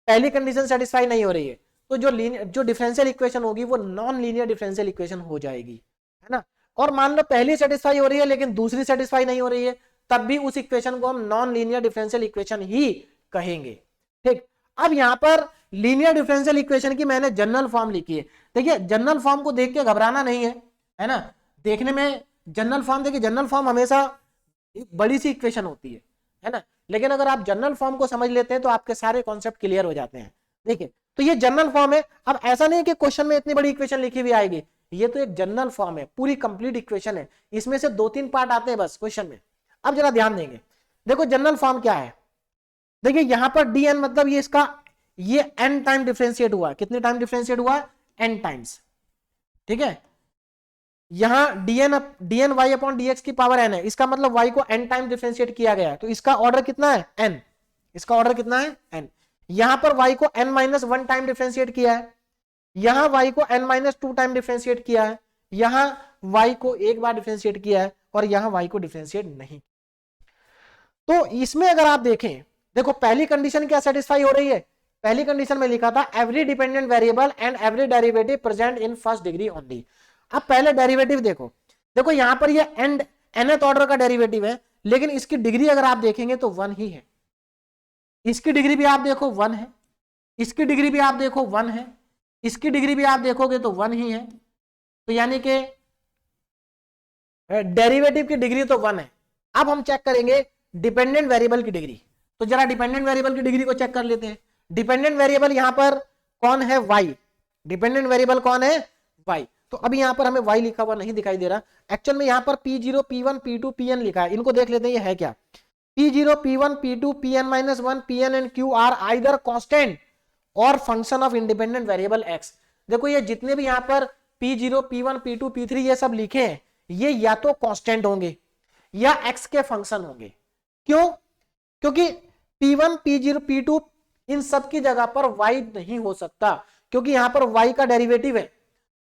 पहली कंडीशन सेटिस्फाई नहीं हो रही है, तो जो डिफरेंशियल इक्वेशन होगी वो नॉन लीनियर डिफरेंशियल इक्वेशन हो जाएगी, है ना। और मान लो पहली सेटिस्फाई हो रही है लेकिन दूसरी सेटिस्फाई नहीं हो रही है, तब भी उस इक्वेशन को हम नॉन लीनियर डिफरेंशियल इक्वेशन ही कहेंगे। ठीक, अब यहां पर लीनियर डिफरेंशियल इक्वेशन की मैंने जनरल फॉर्म लिखी है। देखिए जनरल फॉर्म को देख के घबराना नहीं है ना, देखने में जनरल फॉर्म, देखिए जनरल फॉर्म हमेशा एक बड़ी सी इक्वेशन होती है ना, लेकिन अगर आप जनरल फॉर्म को समझ लेते हैं तो आपके सारे कॉन्सेप्ट क्लियर हो जाते हैं। देखिए तो ये जनरल फॉर्म है। अब ऐसा नहीं कि क्वेश्चन में इतनी बड़ी इक्वेशन लिखी हुई आएगी, ये तो एक जनरल फॉर्म है, पूरी कंप्लीट इक्वेशन है, इसमें से 2-3 पार्ट आते हैं बस क्वेश्चन में। अब जरा ध्यान देंगे, देखो जनरल फॉर्म क्या है, देखिए यहां पर dn मतलब ये इसका ये n टाइम डिफरेंशिएट हुआ, कितने टाइम डिफरेंशिएट हुआ, n टाइम्स, ठीक है। यहां dn y अपॉन dx की पावर n है, इसका मतलब y को n टाइम डिफरेंशिएट किया गया है, तो इसका ऑर्डर कितना है n, इसका ऑर्डर कितना है n। यहां पर y को n माइनस 1 टाइम डिफरेंशिएट किया है, यहां y को n माइनस 2 टाइम डिफरेंशिएट किया है, यहां y को एक बार डिफरेंशिएट किया है, और यहां y को डिफरेंशिएट नहीं। तो इसमें अगर आप देखें, देखो पहली कंडीशन क्या सेटिस्फाई हो रही है, पहली कंडीशन में लिखा था every dependent variable and every derivative present in first degree only. अब पहले डेरिवेटिव देखो, देखो यहां पर ये nth ऑर्डर का डेरिवेटिव है, लेकिन इसकी डिग्री अगर आप देखेंगे तो 1 ही है, इसकी डिग्री भी आप देखो 1 है, इसकी डिग्री भी आप देखो 1 है, इसकी डिग्री भी आप देखोगे तो 1 ही है, तो यानी कि डेरिवेटिव की डिग्री तो 1 है। अब हम चेक करेंगे डिपेंडेंट वेरिएबल की डिग्री, तो जरा डिपेंडेंट वेरिएबल की डिग्री को चेक कर लेते हैं। डिपेंडेंट वेरिएबल यहां पर कौन है, y, डिपेंडेंट वेरिएबल कौन है, y। तो अभी यहां पर हमें y लिखा हुआ नहीं दिखाई दे रहा, एक्चुअल में यहां पर p0 p1 p2 pn लिखा है, इनको देख लेते हैं ये है क्या। p0 p1 p2 pn minus 1 pn and q are either constant or function of independent variable x। देखो ये जितने भी यहां पर p0 p1 p2 p3 ये सब लिखे हैं, ये या तो कांस्टेंट होंगे या x के फंक्शन होंगे। क्यों, क्योंकि p1 p0 p2 इन सब की जगह पर y नहीं हो सकता, क्योंकि यहां पर y का डेरिवेटिव है,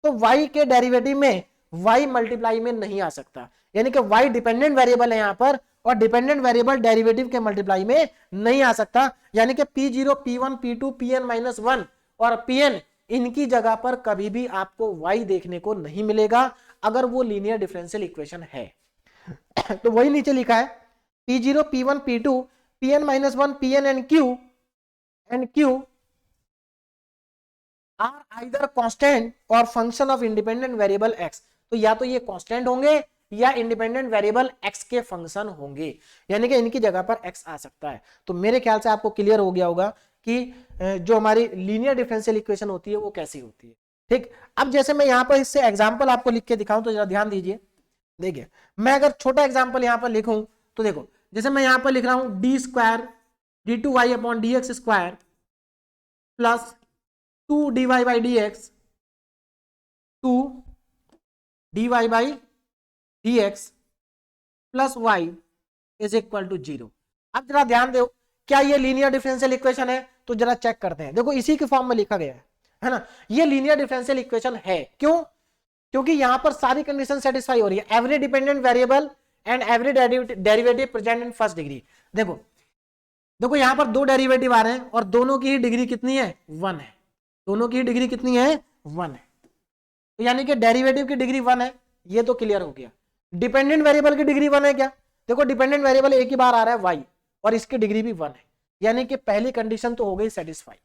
तो y के डेरिवेटिव में y मल्टीप्लाई में नहीं आ सकता, यानी कि y डिपेंडेंट वेरिएबल है यहां पर, और डिपेंडेंट वेरिएबल डेरिवेटिव के मल्टीप्लाई में नहीं आ सकता, यानी कि p0 p1 p2 pn minus 1 और pn इनकी जगह पर कभी भी आपको y देखने को नहीं मिलेगा अगर वो लीनियर डिफरेंशियल इक्वेशन है। तो वही नीचे लिखा है p0 p1 p2 pn minus 1 pn and q are either constant or function of independent variable x। तो या तो ये कांस्टेंट होंगे या इंडिपेंडेंट वेरिएबल x के फंक्शन होंगे, यानी कि इनकी जगह पर x आ सकता है। तो मेरे ख्याल से आपको क्लियर हो गया होगा कि जो हमारी लीनियर डिफरेंशियल इक्वेशन होती है वो कैसी होती है। ठीक, अब जैसे मैं यहां पर इससे एग्जांपल आपको लिख के दिखाऊं तो जरा ध्यान दीजिए। देखिए मैं अगर छोटा एग्जांपल यहां पर लिखूं तो देखो, जैसे मैं यहां पर लिख रहा हूं d square d2y upon dx square plus 2dy by dx 2 dy by dx plus y is equal to 0। अब जरा ध्यान दो, क्या ये लीनियर डिफरेंशियल इक्वेशन है, तो जरा चेक करते हैं। देखो इसी के फॉर्म में लिखा गया है ना, ये लीनियर डिफरेंशियल इक्वेशन है। क्यों, क्योंकि यहां पर सारी कंडीशन सेटिस्फाई हो रही है, every dependent variable and every derivative present in first degree. देखो देखो यहां पर दो डेरिवेटिव आ रहे हैं और दोनों की ही डिग्री कितनी है, 1 है, दोनों की डिग्री कितनी है, 1 है, तो यानी कि डेरिवेटिव की डिग्री 1 है, ये तो क्लियर हो गया। डिपेंडेंट वेरिएबल की डिग्री 1 है क्या, देखो डिपेंडेंट वेरिएबल एक ही बार आ रहा है y और इसकी डिग्री भी 1 है, यानी कि पहली कंडीशन तो हो गई सेटिस्फाई।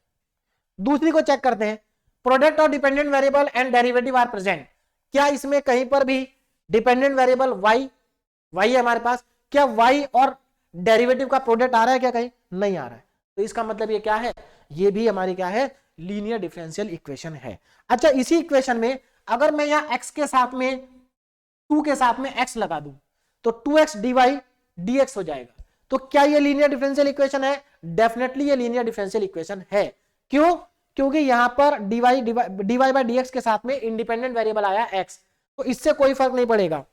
दूसरी को चेक करते हैं, product of dependent variable and derivative are present. क्या इसमें कहीं पर भी डिपेंडेंट वेरिएबल y है हमारे पास, क्या y और डेरिवेटिव का प्रोडक्ट आ रहा है क्या, कहीं नहीं आ रहा है, तो इसका मतलब ये क्या है, ये भी हमारी क्या है, लीनियर डिफरेंशियल इक्वेशन है। अच्छा, इसी इक्वेशन में अगर मैं यहां x के साथ में 2 के साथ में x लगा दूं तो 2x dy dx हो जाएगा। तो क्या ये लीनियर डिफरेंशियल इक्वेशन है, डेफिनेटली ये लीनियर डिफरेंशियल इक्वेशन है। क्यों, क्योंकि यहां पर dy बाई dx के साथ में इंडिपेंडेंट वेरिएबल आया x, तो इससे कोई फर्क नहीं पड़ेगा।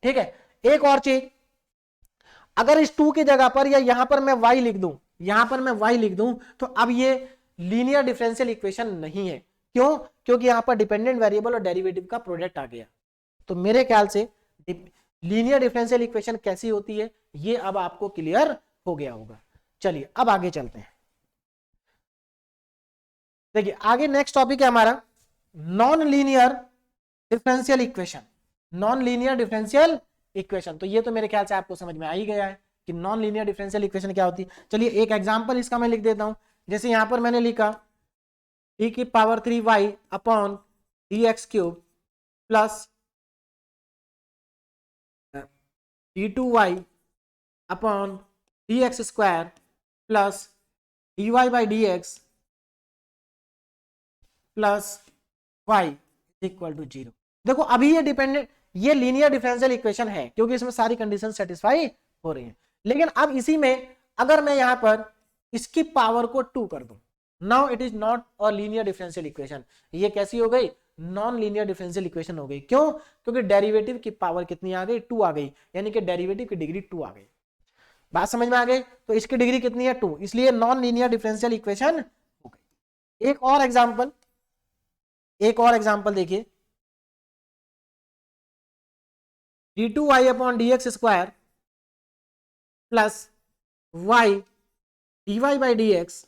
ठीक है, एक और चीज, अगर इस 2 की जगह पर या यहां पर मैं y लिख दूं, यहां पर मैं y लिख दूं, तो अब ये लीनियर डिफरेंशियल इक्वेशन नहीं है। क्यों, क्योंकि यहां पर डिपेंडेंट वेरिएबल और डेरिवेटिव का प्रोडक्ट आ गया। तो मेरे ख्याल से लीनियर डिफरेंशियल इक्वेशन कैसी होती है ये अब आपको क्लियर हो गया होगा। चलिए अब आगे चलते हैं। देखिए आगे नेक्स्ट टॉपिक है हमारा non linear differential equation. Non linear differential equation, तो ये तो मेरे ख्याल से आपको समझ में आ ही गया है कि नॉन लीनियर डिफरेंशियल इक्वेशन क्या होती है। चलिए एक एग्जांपल इसका मैं लिख देता हूं, जैसे यहां पर मैंने लिखा e की power 3y upon dx cube plus d2y upon dx square plus dy by dx plus y equal to 0। देखो अभी ये डिपेंडेंट, ये लीनियर डिफरेंशियल इक्वेशन है क्योंकि इसमें सारी कंडीशन सेटिस्फाई हो रही है। लेकिन अब इसी में अगर मैं यहां पर इसकी पावर को 2 कर दूं, now it is not a linear differential equation. ये कैसी हो गई? नॉन लीनियर डिफरेंशियल इक्वेशन हो गई। क्यों? क्योंकि डेरिवेटिव की पावर कितनी आ गई? 2 आ गई, यानी कि डेरिवेटिव की डिग्री 2 आ गई। बात समझ में आ गई? तो इसकी डिग्री कितनी है? 2, इसलिए नॉन लीनियर डिफरेंशियल इक्वेशन हो गई। एक और एग्जांपल देखिए, d2y upon dx square plus y dy by dx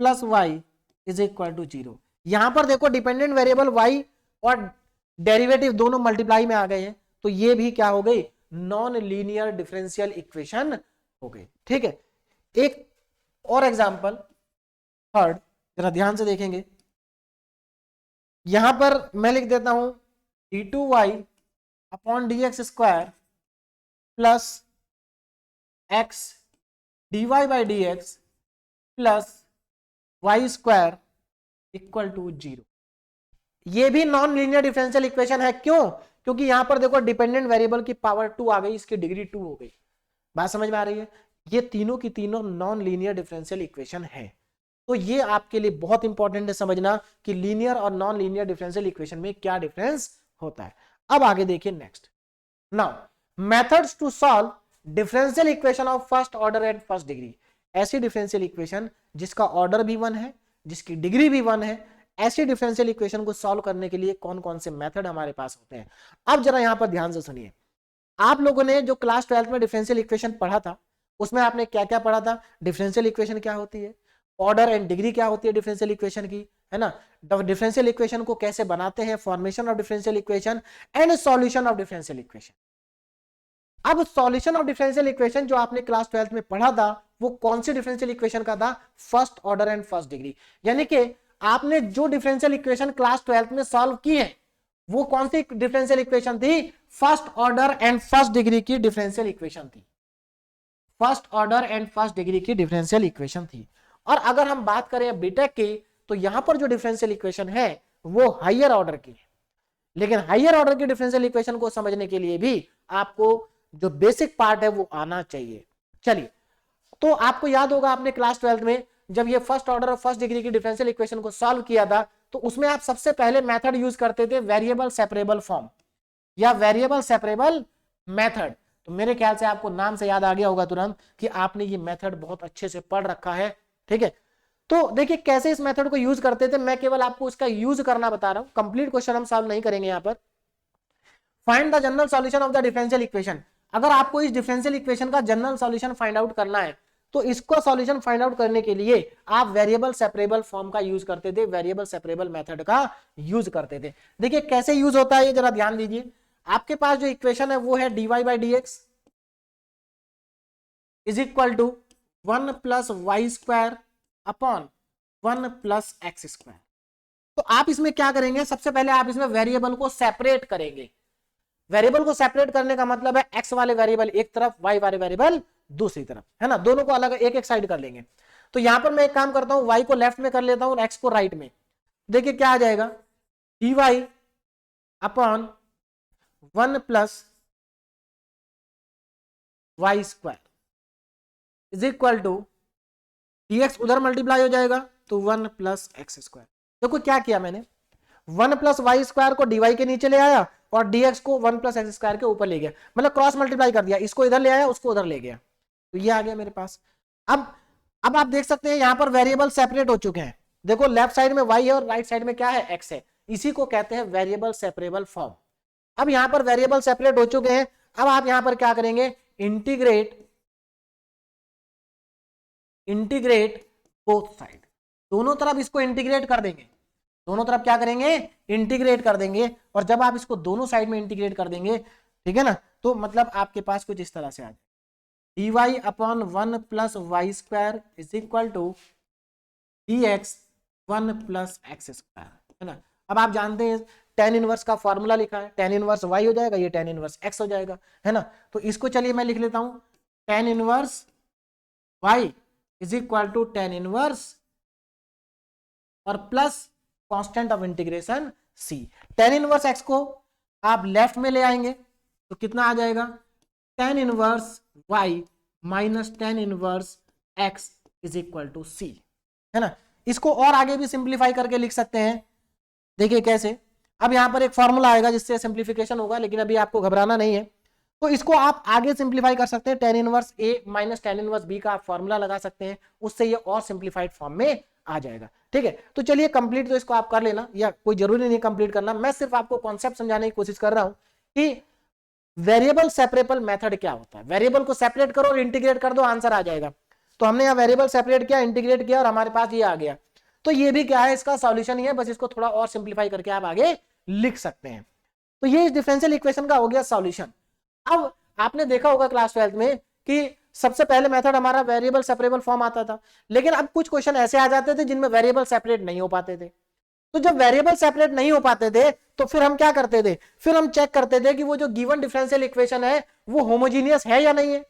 plus y is equal to 0। यहां पर देखो डिपेंडेंट वेरिएबल y और डेरिवेटिव दोनों मल्टीप्लाई में आ गए हैं, तो ये भी क्या हो गई? नॉन लीनियर डिफरेंशियल इक्वेशन हो गई। ठीक है, एक और एग्जांपल थर्ड, जरा ध्यान से देखेंगे। यहां पर मैं लिख देता हूं d2y upon dx square plus x dy by dx plus y square equal to 0। ये भी नॉन लीनियर डिफरेंशियल इक्वेशन है। क्यों? क्योंकि यहां पर देखो डिपेंडेंट वेरिएबल की पावर 2 आ गई, इसकी डिग्री 2 हो गई। बात समझ में आ रही है? ये तीनों की तीनों नॉन लीनियर डिफरेंशियल इक्वेशन है। तो ये आपके लिए बहुत इंपॉर्टेंट है समझना कि लीनियर और नॉन लीनियर डिफरेंशियल इक्वेशन में क्या डिफरेंस होता है। अब आगे देखिए next. Now methods to solve differential equation of first order and first degree. ऐसी डिफरेंशियल इक्वेशन जिसका ऑर्डर भी 1 है, जिसकी डिग्री भी 1 है, ऐसी डिफरेंशियल इक्वेशन को सॉल्व करने के लिए कौन कौन से मेथड हमारे पास होते हैं। अब जरा यहां पर ध्यान से सुनिए। आप लोगों ने जो क्लास 12th में डिफरेंशियल इक्वेशन पढ़ा था, उसमें आपने क्या क्या पढ़ा था? डिफरेंशियल इक्वेशन क्या होती है, ऑर्डर एंड डिग्री क्या होती है डिफरेंशियल इक्वेशन की, है ना, डिफरेंशियल इक्वेशन को कैसे बनाते हैं, formation of differential equation and solution of differential equation. अब सॉल्यूशन ऑफ डिफरेंशियल इक्वेशन जो आपने क्लास 12th में पढ़ा था, वो कौन सी डिफरेंशियल इक्वेशन का था? First order and first degree. यानी कि आपने जो डिफरेंशियल इक्वेशन क्लास 12th में सॉल्व की है, वो कौन सी डिफरेंशियल इक्वेशन थी? First order and first degree की डिफरेंशियल इक्वेशन थी। First order and first degree की डिफरेंशियल इक्वेशन थी। और अगर हम बात करें बीटेक की, तो यहां पर जो डिफरेंशियल इक्वेशन है वो हायर ऑर्डर की है। लेकिन हायर ऑर्डर की डिफरेंशियल इक्वेशन को समझने के लिए भी आपको जो बेसिक पार्ट है वो आना चाहिए। चलिए, तो आपको याद होगा आपने क्लास 12th में जब ये फर्स्ट ऑर्डर और फर्स्ट डिग्री की डिफरेंशियल इक्वेशन को सॉल्व किया था, तो उसमें आप सबसे पहले मेथड यूज करते थे वेरिएबल सेपरेबल फॉर्म या वेरिएबल सेपरेबल मेथड। तो मेरे ख्याल से आपको नाम से याद आ गया होगा तुरंत कि आपने ये मेथड बहुत अच्छे से पढ़ रखा है। ठीक है, तो देखिए कैसे इस मेथड को यूज करते थे, मैं केवल आपको इसका यूज करना बता रहा हूं, कंप्लीट क्वेश्चन हम सॉल्व नहीं करेंगे यहां पर। Find the general solution of the differential equation. अगर आपको इस डिफरेंशियल इक्वेशन का जनरल सॉल्यूशन फाइंड आउट करना है, तो इसको सॉल्यूशन फाइंड आउट करने के लिए आप वेरिएबल सेपरेबल फॉर्म का यूज करते थे, वेरिएबल सेपरेबल मेथड का यूज करते थे। देखिए कैसे यूज होता है ये जरा ध्यान दीजिए। आपके पास जो इक्वेशन है वो है dy by d x is equal to 1 plus y square upon 1 plus x square. तो आप इसमें क्या करेंगे? सबसे पहले आप इसमें वेरिएबल को सेपरेट करेंगे। वेरिएबल को सेपरेट करने का मतलब है एक्स वाले वेरिएबल एक तरफ, वाई वाले वेरिएबल दूसरी तरफ, है ना, दोनों को अलग एक एक साइड कर लेंगे। तो यहां पर मैं एक काम करता हूं, वाई को लेफ्ट में कर लेता हूं और एक्स को राइट में। देखिए क्या आ जाएगा, d y upon 1 plus y square is equal to dx उधर मल्टीप्लाई हो जाएगा तो 1 प्लस एक्स स्क्वायर। देखो क्या किया मैंने, 1 प्लस वाई स्क्वायर को dy के नीचे ले आया और dx को 1 प्लस एक्स स्क्वायर के ऊपर ले गया, मतलब क्रॉस मल्टीप्लाई कर दिया, इसको इधर ले आया उसको उधर ले गया, तो ये आ गया मेरे पास। अब आप देख सकते हैं यहां पर वेरिएबल सेपरेट हो चुके हैं। देखो लेफ्ट साइड में y है और राइट साइड में क्या है? x है। इसी को कहते हैं वेरिएबल सेपरेबल फॉर्म। अब यहां पर वेरिएबल सेपरेट हो चुके हैं। अब आप यहां पर क्या करेंगे? इंटीग्रेट बोथ साइड, दोनों तरफ इसको इंटीग्रेट कर देंगे। दोनों तरफ क्या करेंगे? इंटीग्रेट कर देंगे। और जब आप इसको दोनों साइड में इंटीग्रेट कर देंगे, ठीक है ना, तो मतलब आपके पास कुछ इस तरह से आ जाए, d y upon 1 plus y square is equal to d x 1 plus x square, है ना। अब आप जानते हैं टेन इनवर्स का फॉर्मूला लिखा है, टेन इनवर्स वाई हो जाएगा, ये टेन इनवर्स एक्स हो जाएगा, है ना। तो इसको चलिए मैं लिख लेता हूं, tan inverse y is equal to tan inverse और plus constant of integration c. Tan inverse x को आप लेफ्ट में ले आएंगे तो कितना आ जाएगा? Tan inverse y minus tan inverse x is equal to c, है ना। इसको और आगे भी सिंप्लीफाई करके लिख सकते हैं, देखिए कैसे। अब यहां पर एक फॉर्मूला आएगा जिससे सिंप्लीफिकेशन होगा, लेकिन अभी आपको घबराना नहीं है। तो इसको आप आगे सिंप्लीफाई कर सकते हैं, टेन इनवर्स ए माइनस टेन इनवर्स बी का आप फॉर्मूला लगा सकते हैं, उससे ये और सिंप्लीफाइड फॉर्म में आ जाएगा। ठीक है, तो चलिए कंप्लीट तो इसको आप कर लेना, या कोई जरूरी नहीं कंप्लीट करना, मैं सिर्फ आपको कॉन्सेप्ट समझाने की कोशिश कर रहा हूं कि वेरिएबल सेपरेबल मेथड क्या होता है। वेरिएबल को सेपरेट करो और इंटीग्रेट कर दो, आंसर आ जाएगा। तो हमने यहाँ वेरिएबल सेपरेट किया, इंटीग्रेट किया और हमारे पास ये आ गया। तो ये भी क्या है, इसका सॉल्यूशन ही है, बस इसको थोड़ा और सिंप्लीफाई करके आप आगे लिख सकते हैं। तो ये इस डिफरेंशियल इक्वेशन का हो गया सॉल्यूशन। अब आपने देखा होगा क्लास 12 में कि सबसे पहले मेथड हमारा वेरिएबल सेपरेबल फॉर्म आता था, लेकिन अब कुछ क्वेश्चन ऐसे आ जाते थे जिनमें वेरिएबल सेपरेट नहीं हो पाते थे। तो जब वेरिएबल सेपरेट नहीं हो पाते थे तो फिर हम क्या करते थे, फिर हम चेक करते थे कि वो जो गिवन डिफरेंशियल इक्वेशन है वो होमोजीनियस है या नहीं है।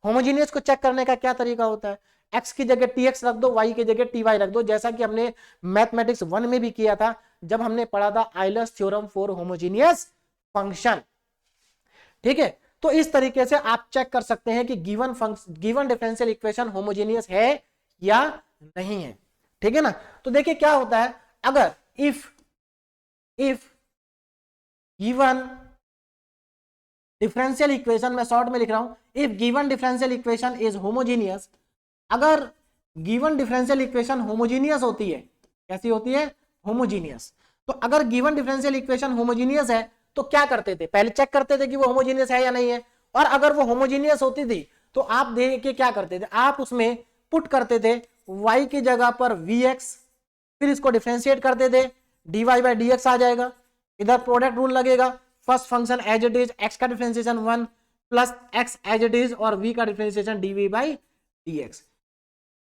होमोजीनियस को चेक करने का क्या तरीका होता है, x की जगह tx रख दो, y की जगह ty रख दो, जैसा कि हमने मैथमेटिक्स 1 में भी किया था जब हमने पढ़ा था Euler's theorem for homogeneous function. ठीक है, तो इस तरीके से आप चेक कर सकते हैं कि गिवन डिफरेंशियल इक्वेशन होमोजीनियस है या नहीं है। ठीक है ना। तो देखिए क्या होता है, अगर इफ गिवन डिफरेंशियल इक्वेशन, मैं शॉर्ट में लिख रहा हूं, if given differential equation is homogeneous, अगर गिवन डिफरेंशियल इक्वेशन होमोजीनियस होती है, कैसी होती है, होमोजीनियस। तो अगर गिवन डिफरेंशियल इक्वेशन होमोजीनियस है तो क्या करते थे, पहले चेक करते थे कि वो होमोजीनियस है या नहीं है, और अगर वो होमोजीनियस होती थी तो आप देख के क्या करते थे, आप उसमें पुट करते थे y की जगह पर vx, फिर इसको डिफरेंशिएट करते थे, dy बाई dx आ जाएगा, इधर प्रोडक्ट रूल लगेगा, first function as it is, x का differentiation 1 plus x as it is और v का डिफरेंशिएशन dv बाई dx।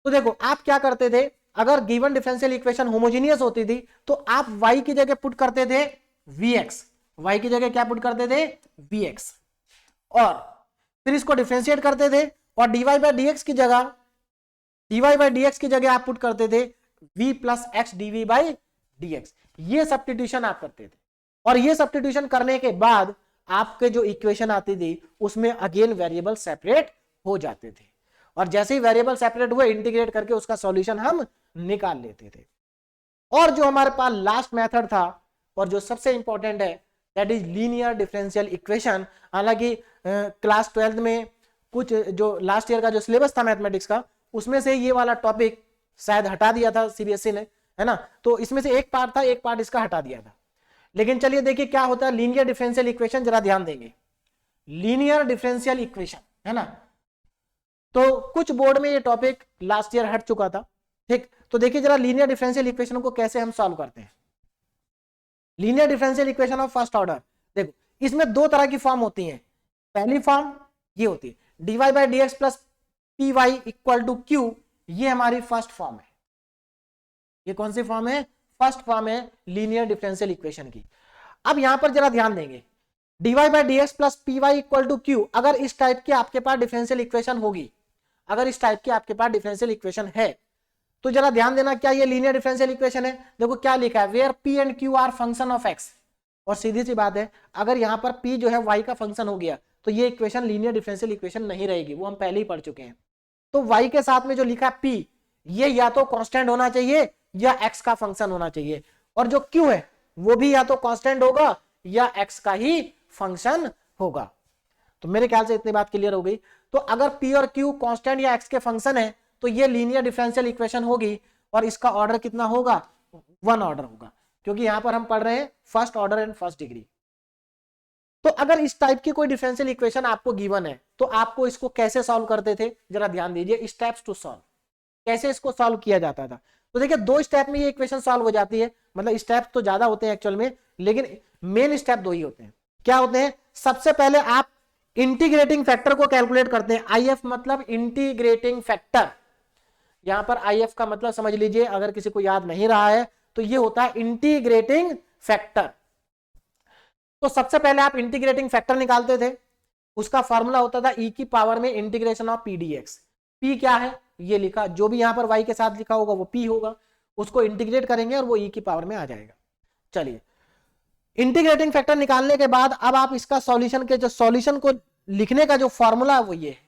तो देखो आप क्या करते थे, अगर गिवन डिफरेंशियल इक्वेशन होमोजीनियस होती थी तो आप y की जगह पुट करते थे vx, y की जगह क्या पुट करते थे, vx, और फिर इसको डिफरेंशिएट करते थे, और dy बाई dx की जगह आप पुट करते थे v plus x dv by dx। ये सब्स्टिट्यूशन आप करते थे, और ये सब्स्टिट्यूशन करने के बाद आपके जो इक्वेशन आती थी उसमें अगेन वेरिएबल सेपरेट हो जाते थे, और जैसे ही वेरिएबल सेपरेट हुए इंटीग्रेट करके उसका सॉल्यूशन हम निकाल लेते थे। और जो हमारे पास लास्ट मेथड था और जो सबसे इंपॉर्टेंट है, that is linear differential equation. हालांकि क्लास 12 में कुछ जो लास्ट ईयर का जो सिलेबस था मैथमेटिक्स का, उसमें से ये वाला टॉपिक शायद हटा दिया था सीबीएसई ने, है ना। तो इसमें से एक पार्ट था, एक पार्ट इसका हटा दिया था। लेकिन चलिए देखिए क्या होता है लीनियर डिफरेंशियल इक्वेशन, जरा ध्यान देंगे। लीनियर डिफरेंशियल इक्वेशन, है ना, तो कुछ बोर्ड में ये टॉपिक लास्ट ईयर हट चुका था। ठीक, तो देखिए जरा लीनियर डिफरेंशियल इक्वेशन को कैसे हम सॉल्व करते हैं। Linear differential equation of first order, देखो इसमें दो तरह की फॉर्म होती है। पहली फॉर्म ये होती है dy by d x plus p y equal to q, ये हमारी फर्स्ट फॉर्म है। ये कौन सी फॉर्म है, फर्स्ट फॉर्म है लीनियर डिफरेंशियल इक्वेशन की। अब यहां पर जरा ध्यान देंगे, dy by d x plus p y equal to q, अगर इस टाइप की आपके पास डिफरेंशियल इक्वेशन होगी, अगर इस टाइप की आपके पास डिफरेंशियल इक्वेशन है, तो जरा ध्यान देना क्या ये लीनियर डिफरेंशियल इक्वेशन है। देखो क्या लिखा है, where p and q are function of x, और सीधी सी बात है अगर यहां पर p जो है y का फंक्शन हो गया तो ये इक्वेशन लीनियर डिफरेंशियल इक्वेशन नहीं रहेगी, वो हम पहले ही पढ़ चुके हैं। तो y के साथ में जो लिखा है p, ये या तो कांस्टेंट होना चाहिए या x का फंक्शन होना चाहिए, और जो q है वो भी या तो कांस्टेंट होगा या x का ही फंक्शन होगा। तो मेरे ख्याल से इतनी बात क्लियर हो गई। तो अगर p और q कांस्टेंट या x के फंक्शन है तो ये लीनियर डिफरेंशियल इक्वेशन होगी, और इसका ऑर्डर कितना होगा, 1 ऑर्डर होगा, क्योंकि यहां पर हम पढ़ रहे हैं first order and first degree. तो अगर इस टाइप की कोई डिफरेंशियल इक्वेशन आपको गिवन है तो आपको इसको कैसे सॉल्व करते थे, जरा ध्यान दीजिए, स्टेप्स टू सॉल्व, कैसे इसको सॉल्व किया जाता था। तो देखिए 2 स्टेप में ये इक्वेशन सॉल्व हो जाती है, मतलब स्टेप्स तो ज्यादा होते हैं एक्चुअल में, लेकिन मेन स्टेप 2 ही होते हैं। क्या होते हैं, सबसे पहले आप इंटीग्रेटिंग फैक्टर को कैलकुलेट करते हैं। IF मतलब इंटीग्रेटिंग फैक्टर, यहां पर IF का मतलब समझ लीजिए, अगर किसी को याद नहीं रहा है तो ये होता है इंटीग्रेटिंग फैक्टर। तो सबसे पहले आप इंटीग्रेटिंग फैक्टर निकालते थे, उसका फॉर्मूला होता था e की पावर में integration of p dx। p क्या है ये लिखा, जो भी यहां पर y के साथ लिखा होगा वो p होगा, उसको इंटीग्रेट करेंगे और वो e की पावर में आ जाएगा। चलिए इंटीग्रेटिंग फैक्टर निकालने के बाद अब आप इसका सॉल्यूशन के जो सॉल्यूशन को लिखने का जो फॉर्मूला है वो ये है,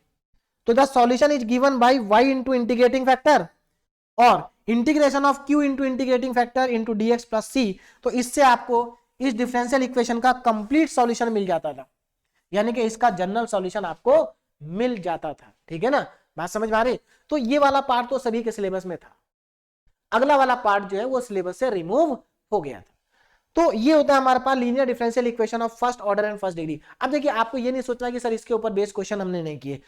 तो the solution is given by y into integrating factor और integration of q into integrating factor into dx plus c। तो इससे आपको इस डिफरेंशियल इक्वेशन का कंप्लीट सॉल्यूशन मिल जाता था, यानी कि इसका जनरल सॉल्यूशन आपको मिल जाता था। ठीक है ना, बात समझ में आ रही। तो ये वाला पार्ट तो सभी के सिलेबस में था, अगला वाला पार्ट जो है वो सिलेबस से रिमूव हो गया था। तो ये होता है हमारे पास linear differential equation of first order and first degree. अब देखिए आपको ये नहीं सोचना कि सर इसके ऊपर बेस क्वेश्चन हमने नहीं किए,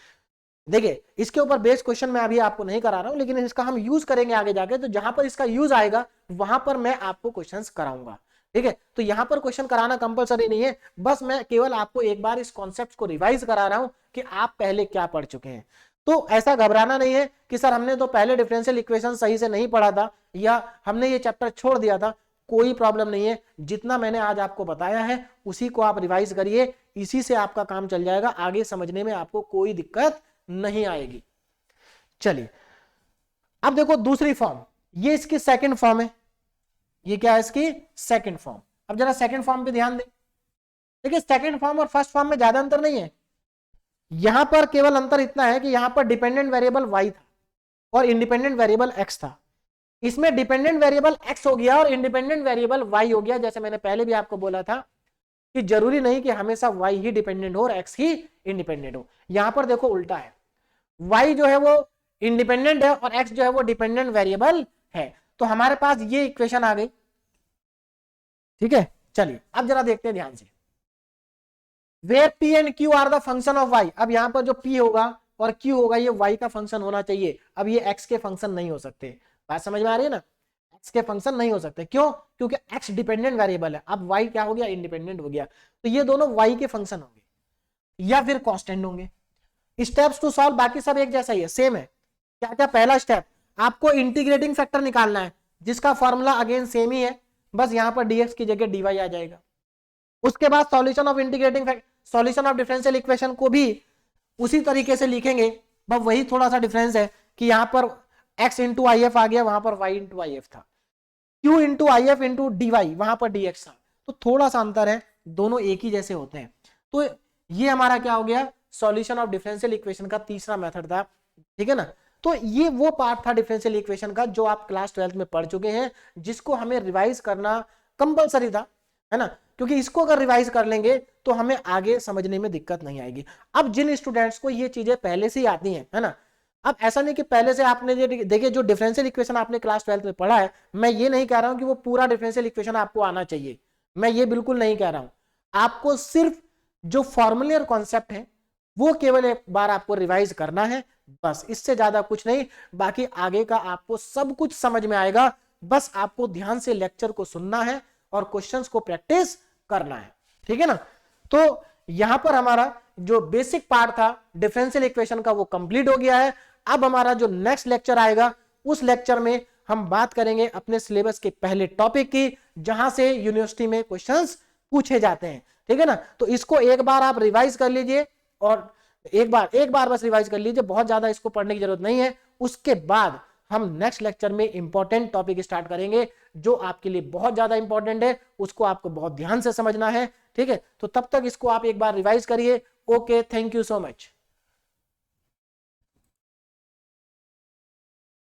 देखिए इसके ऊपर बेस क्वेश्चन मैं अभी आपको नहीं करा रहा हूं, लेकिन इसका हम यूज करेंगे आगे जाके, तो जहां पर इसका यूज आएगा वहां पर मैं आपको क्वेश्चंस कराऊंगा। ठीक है, तो यहां पर क्वेश्चन कराना कंपलसरी नहीं है, बस मैं केवल आपको एक बार इस कॉन्सेप्ट को रिवाइज करा रहा हूं कि आप पहले क्या पढ़ चुके हैं। तो ऐसा घबराना नहीं है कि सर हमने तो पहले डिफरेंशियल इक्वेशन सही से नहीं पढ़ा था या हमने ये चैप्टर छोड़ दिया था, कोई प्रॉब्लम नहीं है। जितना मैंने आज आपको बताया है उसी को आप रिवाइज करिए, इसी से आपका काम चल जाएगा, आगे समझने में आपको कोई दिक्कत नहीं आएगी। चलिए अब देखो दूसरी फॉर्म, ये इसकी सेकंड फॉर्म है, ये क्या है इसकी सेकंड फॉर्म। अब जरा सेकंड फॉर्म पे ध्यान दें, देखिए सेकंड फॉर्म और फर्स्ट फॉर्म में ज्यादा अंतर नहीं है, यहां पर केवल अंतर इतना है कि यहां पर डिपेंडेंट वेरिएबल y था और इंडिपेंडेंट वेरिएबल x था। इसमें डिपेंडेंट वेरिएबल x हो गया और इंडिपेंडेंट वेरिएबल y हो गया। जैसे मैंने पहले भी आपको बोला था कि जरूरी नहीं कि हमेशा y ही डिपेंडेंट हो और x ही इंडिपेंडेंट हो, यहां पर देखो उल्टा है, y जो है वो इंडिपेंडेंट है और x जो है वो डिपेंडेंट वेरिएबल है। तो हमारे पास ये इक्वेशन आ गई। ठीक है, चलिए अब जरा देखते हैं ध्यान से, where p and q are the function of y। अब यहां पर जो p होगा और q होगा ये y का फंक्शन होना चाहिए, अब ये x के फंक्शन नहीं हो सकते। बात समझ में आ रही है ना, x के फंक्शन नहीं हो सकते, क्यों? क्योंकि x डिपेंडेंट वेरिएबल है, अब y क्या हो गया, इंडिपेंडेंट हो गया। तो ये दोनों y के फंक्शन होंगे या फिर कांस्टेंट होंगे। स्टेप्स टू सॉल्व बाकी सब एक जैसा ही है, सेम है। क्या क्या, पहला स्टेप आपको इंटीग्रेटिंग फैक्टर निकालना है, जिसका फॉर्मूला अगेन सेम ही है, बस यहां पर dx की जगह dy आ जाएगा। उसके बाद solution of integrating factor, solution of differential equation को भी उसी तरीके से लिखेंगे, बस वही थोड़ा सा डिफरेंस है कि यहां पर x इंटू आई एफ आ गया, वहां पर y इंटू आई एफ था, q into I F into d y, वहां पर dx था। तो थोड़ा सा अंतर है, दोनों एक ही जैसे होते हैं। तो ये हमारा क्या हो गया, सॉल्यूशन ऑफ डिफरेंशियल इक्वेशन का तीसरा मेथड था। ठीक है ना, तो ये वो पार्ट था डिफरेंशियल इक्वेशन का जो आप क्लास 12 में पढ़ चुके हैं, जिसको हमें रिवाइज करना कंपलसरी था, है ना, क्योंकि इसको अगर रिवाइज कर लेंगे तो हमें आगे समझने में दिक्कत नहीं आएगी। अब जिन स्टूडेंट्स को ये चीजें पहले से ही आती हैं, है ना, अब ऐसा नहीं कि पहले से आपने देखिए जो डिफरेंशियल इक्वेशन आपने क्लास 12 में पढ़ा है, मैं ये नहीं कह रहा हूं कि वो पूरा डिफरेंशियल इक्वेशन आपको आना चाहिए, मैं ये बिल्कुल नहीं कह रहा हूं। आपको सिर्फ जो फॉर्मूले और कॉन्सेप्ट है वो केवल एक बार आपको रिवाइज करना है, बस, इससे ज्यादा कुछ नहीं। बाकी आगे का आपको सब कुछ समझ में आएगा, बस आपको ध्यान से लेक्चर को सुनना है और क्वेश्चंस को प्रैक्टिस करना है। ठीक है ना, तो यहां पर हमारा जो बेसिक पार्ट था डिफरेंशियल इक्वेशन का वो कंप्लीट हो गया है। अब हमारा जो नेक्स्ट लेक्चर आएगा उस लेक्चर में हम बात करेंगे अपने सिलेबस के पहले टॉपिक की, जहां से यूनिवर्सिटी में क्वेश्चंस पूछे जाते हैं। ठीक है ना, तो इसको एक बार आप रिवाइज कर लीजिए और एक बार बस रिवाइज कर लीजिए, बहुत ज्यादा इसको पढ़ने की जरूरत नहीं है। उसके बाद हम नेक्स्ट लेक्चर में इंपॉर्टेंट टॉपिक स्टार्ट करेंगे जो आपके लिए बहुत ज्यादा इंपॉर्टेंट है, उसको आपको बहुत ध्यान से समझना है। ठीक है, तो तब तक इसको आप एक बार रिवाइज करिए। Okay, thank you so much.